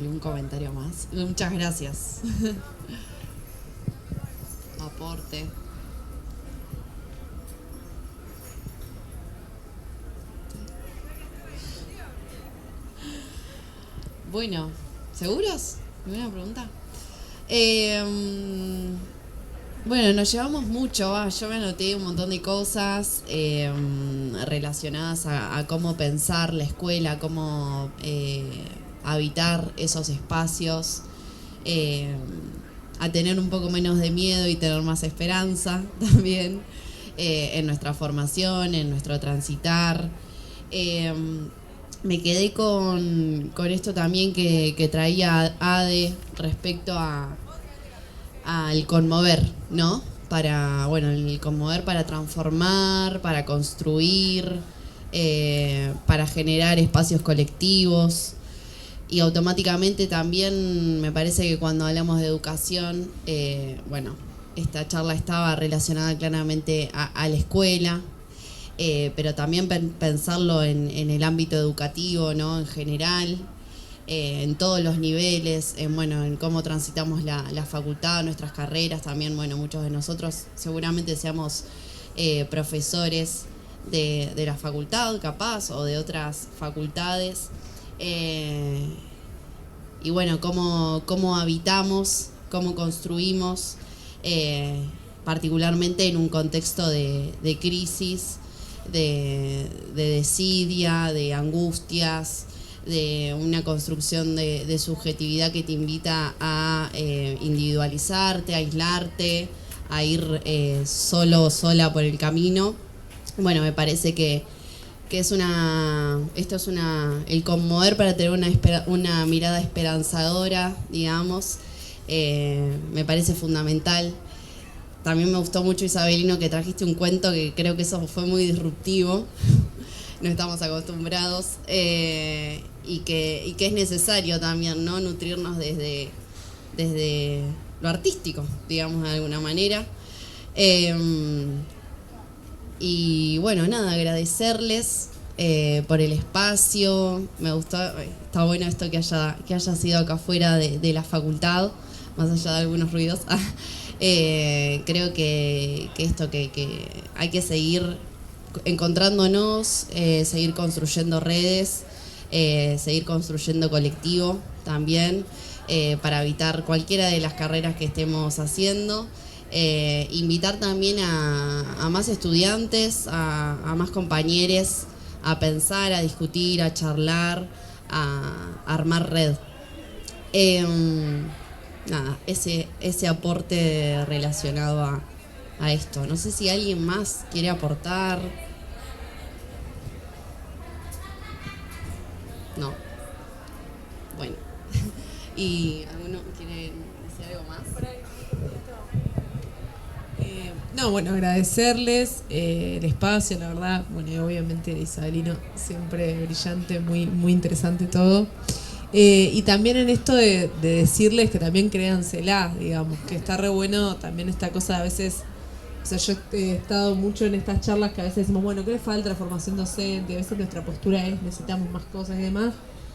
¿Algún comentario más? Muchas gracias. Aporte. Bueno, ¿seguros? ¿Alguna pregunta? Bueno, nos llevamos mucho. Yo me anoté un montón de cosas relacionadas a cómo pensar la escuela, cómo habitar esos espacios, a tener un poco menos de miedo y tener más esperanza también en nuestra formación, en nuestro transitar. Me quedé con esto también que traía Ade respecto al conmover, ¿no? El conmover para transformar, para construir, para generar espacios colectivos. Y automáticamente también me parece que cuando hablamos de educación, esta charla estaba relacionada claramente a la escuela, pero también pensarlo en el ámbito educativo, ¿no? En general, en todos los niveles, en cómo transitamos la facultad, nuestras carreras también. Muchos de nosotros seguramente seamos profesores de la facultad, capaz, o de otras facultades. Y cómo habitamos, cómo construimos, particularmente en un contexto de crisis, de desidia, de angustias, de una construcción de subjetividad que te invita a individualizarte, a aislarte, a ir solo o sola por el camino. Me parece que esto es el conmover para tener una mirada esperanzadora, digamos. Me parece fundamental. También me gustó mucho, Isabelino, que trajiste un cuento que creo que eso fue muy disruptivo. No estamos acostumbrados. Y que es necesario también, ¿no? Nutrirnos desde lo artístico, digamos, de alguna manera. Agradecerles por el espacio. Me gustó, está bueno esto que haya sido acá afuera de la facultad, más allá de algunos ruidos. Creo que hay que seguir encontrándonos, seguir construyendo redes, seguir construyendo colectivo también, para evitar cualquiera de las carreras que estemos haciendo. Invitar también a más estudiantes, a más compañeros, a pensar, a discutir, a charlar, a armar red. Ese aporte relacionado a esto. No sé si alguien más quiere aportar. No. Bueno. ¿Y alguno quiere decir algo más? Agradecerles el espacio, la verdad. Y obviamente Isabelino, siempre brillante, muy, muy interesante todo. Y también en esto de decirles que también créansela, digamos, que está re bueno también esta cosa a veces. O sea, yo he estado mucho en estas charlas que a veces decimos, ¿qué le falta la formación docente? A veces nuestra postura es, necesitamos más cosas y demás.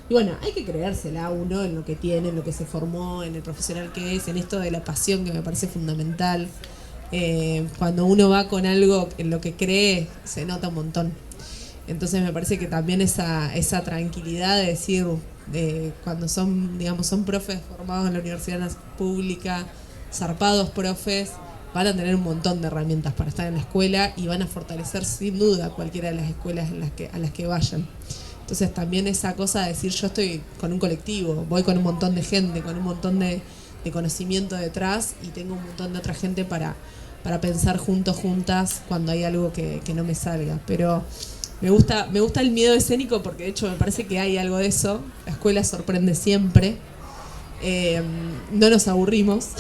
Y hay que creérsela uno en lo que tiene, en lo que se formó, en el profesional que es, en esto de la pasión que me parece fundamental. Cuando uno va con algo en lo que cree, se nota un montón. Entonces me parece que también esa tranquilidad de decir, cuando son profes formados en la universidad pública, zarpados profes, van a tener un montón de herramientas para estar en la escuela y van a fortalecer sin duda cualquiera de las escuelas a las que vayan. Entonces también esa cosa de decir, yo estoy con un colectivo, voy con un montón de gente, con un montón de conocimiento detrás, y tengo un montón de otra gente para pensar juntas, cuando hay algo que no me salga. Pero me gusta el miedo escénico, porque de hecho me parece que hay algo de eso. La escuela sorprende siempre. No nos aburrimos.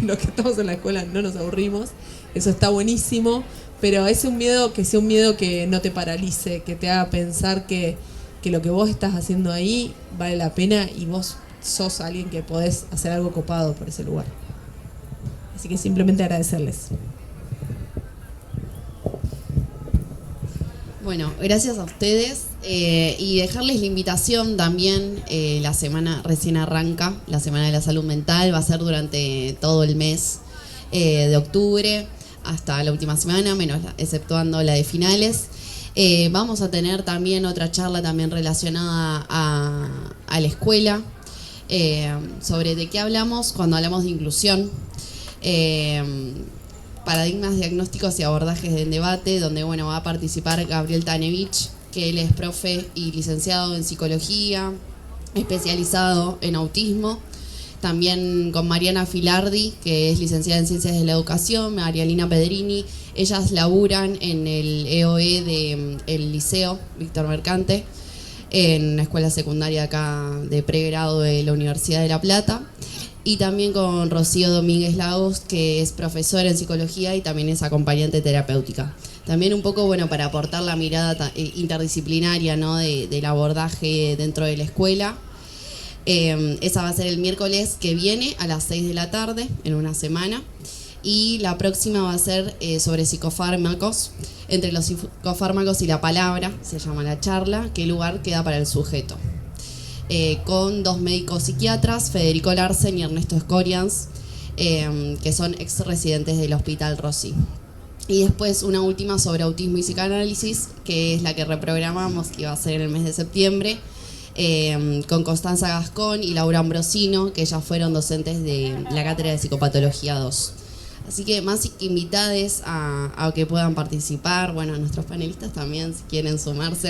Los que estamos en la escuela no nos aburrimos. Eso está buenísimo. Pero es un miedo que sea un miedo que no te paralice, que te haga pensar que lo que vos estás haciendo ahí vale la pena y vos sos alguien que podés hacer algo copado por ese lugar. Así que simplemente agradecerles. Bueno, gracias a ustedes y dejarles la invitación también, la semana recién arranca, la Semana de la Salud Mental, va a ser durante todo el mes de octubre hasta la última semana, exceptuando la de finales. Vamos a tener también otra charla también relacionada a la escuela, sobre de qué hablamos cuando hablamos de inclusión. Paradigmas, diagnósticos y abordajes del debate, donde va a participar Gabriel Tanevich, que él es profe y licenciado en psicología, especializado en autismo. También con Mariana Filardi, que es licenciada en Ciencias de la Educación, Marialina Pedrini. Ellas laburan en el EOE del Liceo Víctor Mercante, en la escuela secundaria acá de pregrado de la Universidad de La Plata. Y también con Rocío Domínguez Lagos, que es profesora en psicología y también es acompañante terapéutica. También un poco, para aportar la mirada interdisciplinaria, ¿no?, del abordaje dentro de la escuela. Esa va a ser el miércoles que viene a las 6 de la tarde, en una semana. Y la próxima va a ser sobre psicofármacos, entre los psicofármacos y la palabra, se llama la charla, qué lugar queda para el sujeto. Con dos médicos psiquiatras, Federico Larsen y Ernesto Escorians, que son ex residentes del Hospital Rossi. Y después una última sobre autismo y psicoanálisis, que es la que reprogramamos, que iba a ser en el mes de septiembre, con Constanza Gascón y Laura Ambrosino, que ellas fueron docentes de la cátedra de Psicopatología 2. Así que más que invitades a que puedan participar, a nuestros panelistas también, si quieren sumarse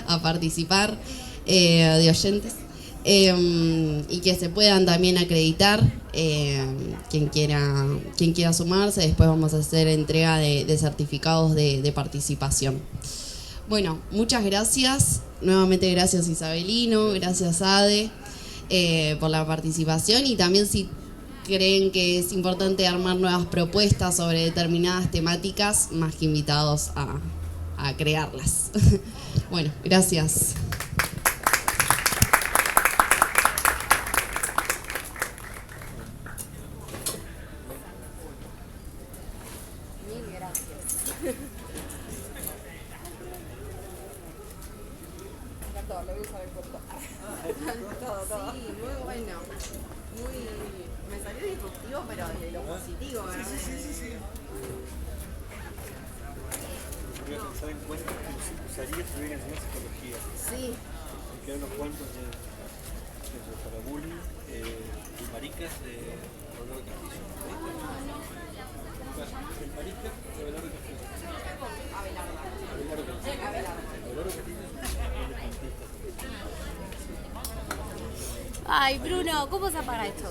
a participar, de oyentes, y que se puedan también acreditar, quien quiera sumarse. Después vamos a hacer entrega de certificados de participación. Bueno, muchas gracias, nuevamente gracias Isabelino, gracias Ade, por la participación, y también si creen que es importante armar nuevas propuestas sobre determinadas temáticas, más que invitados a crearlas. Bueno, gracias. Sí, muy bueno. Me salió disruptivo, pero de lo positivo, ¿verdad? Sí. Voy a pensar en cuentos que usaría si hubiera enseñado psicología. Sí. Me quedan unos cuentos para bullying y maricas de Abelardo Castillo. El marica de Abelardo Castillo. Abelardo Castillo es un cuentista. Ay, Bruno, ¿cómo se apaga esto?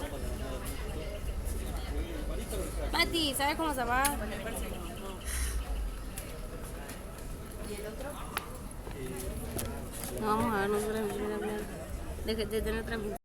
Mati, ¿sabes cómo se apaga? ¿Y el otro? No, vamos a ver, nosotros. Deje de tener transmisión.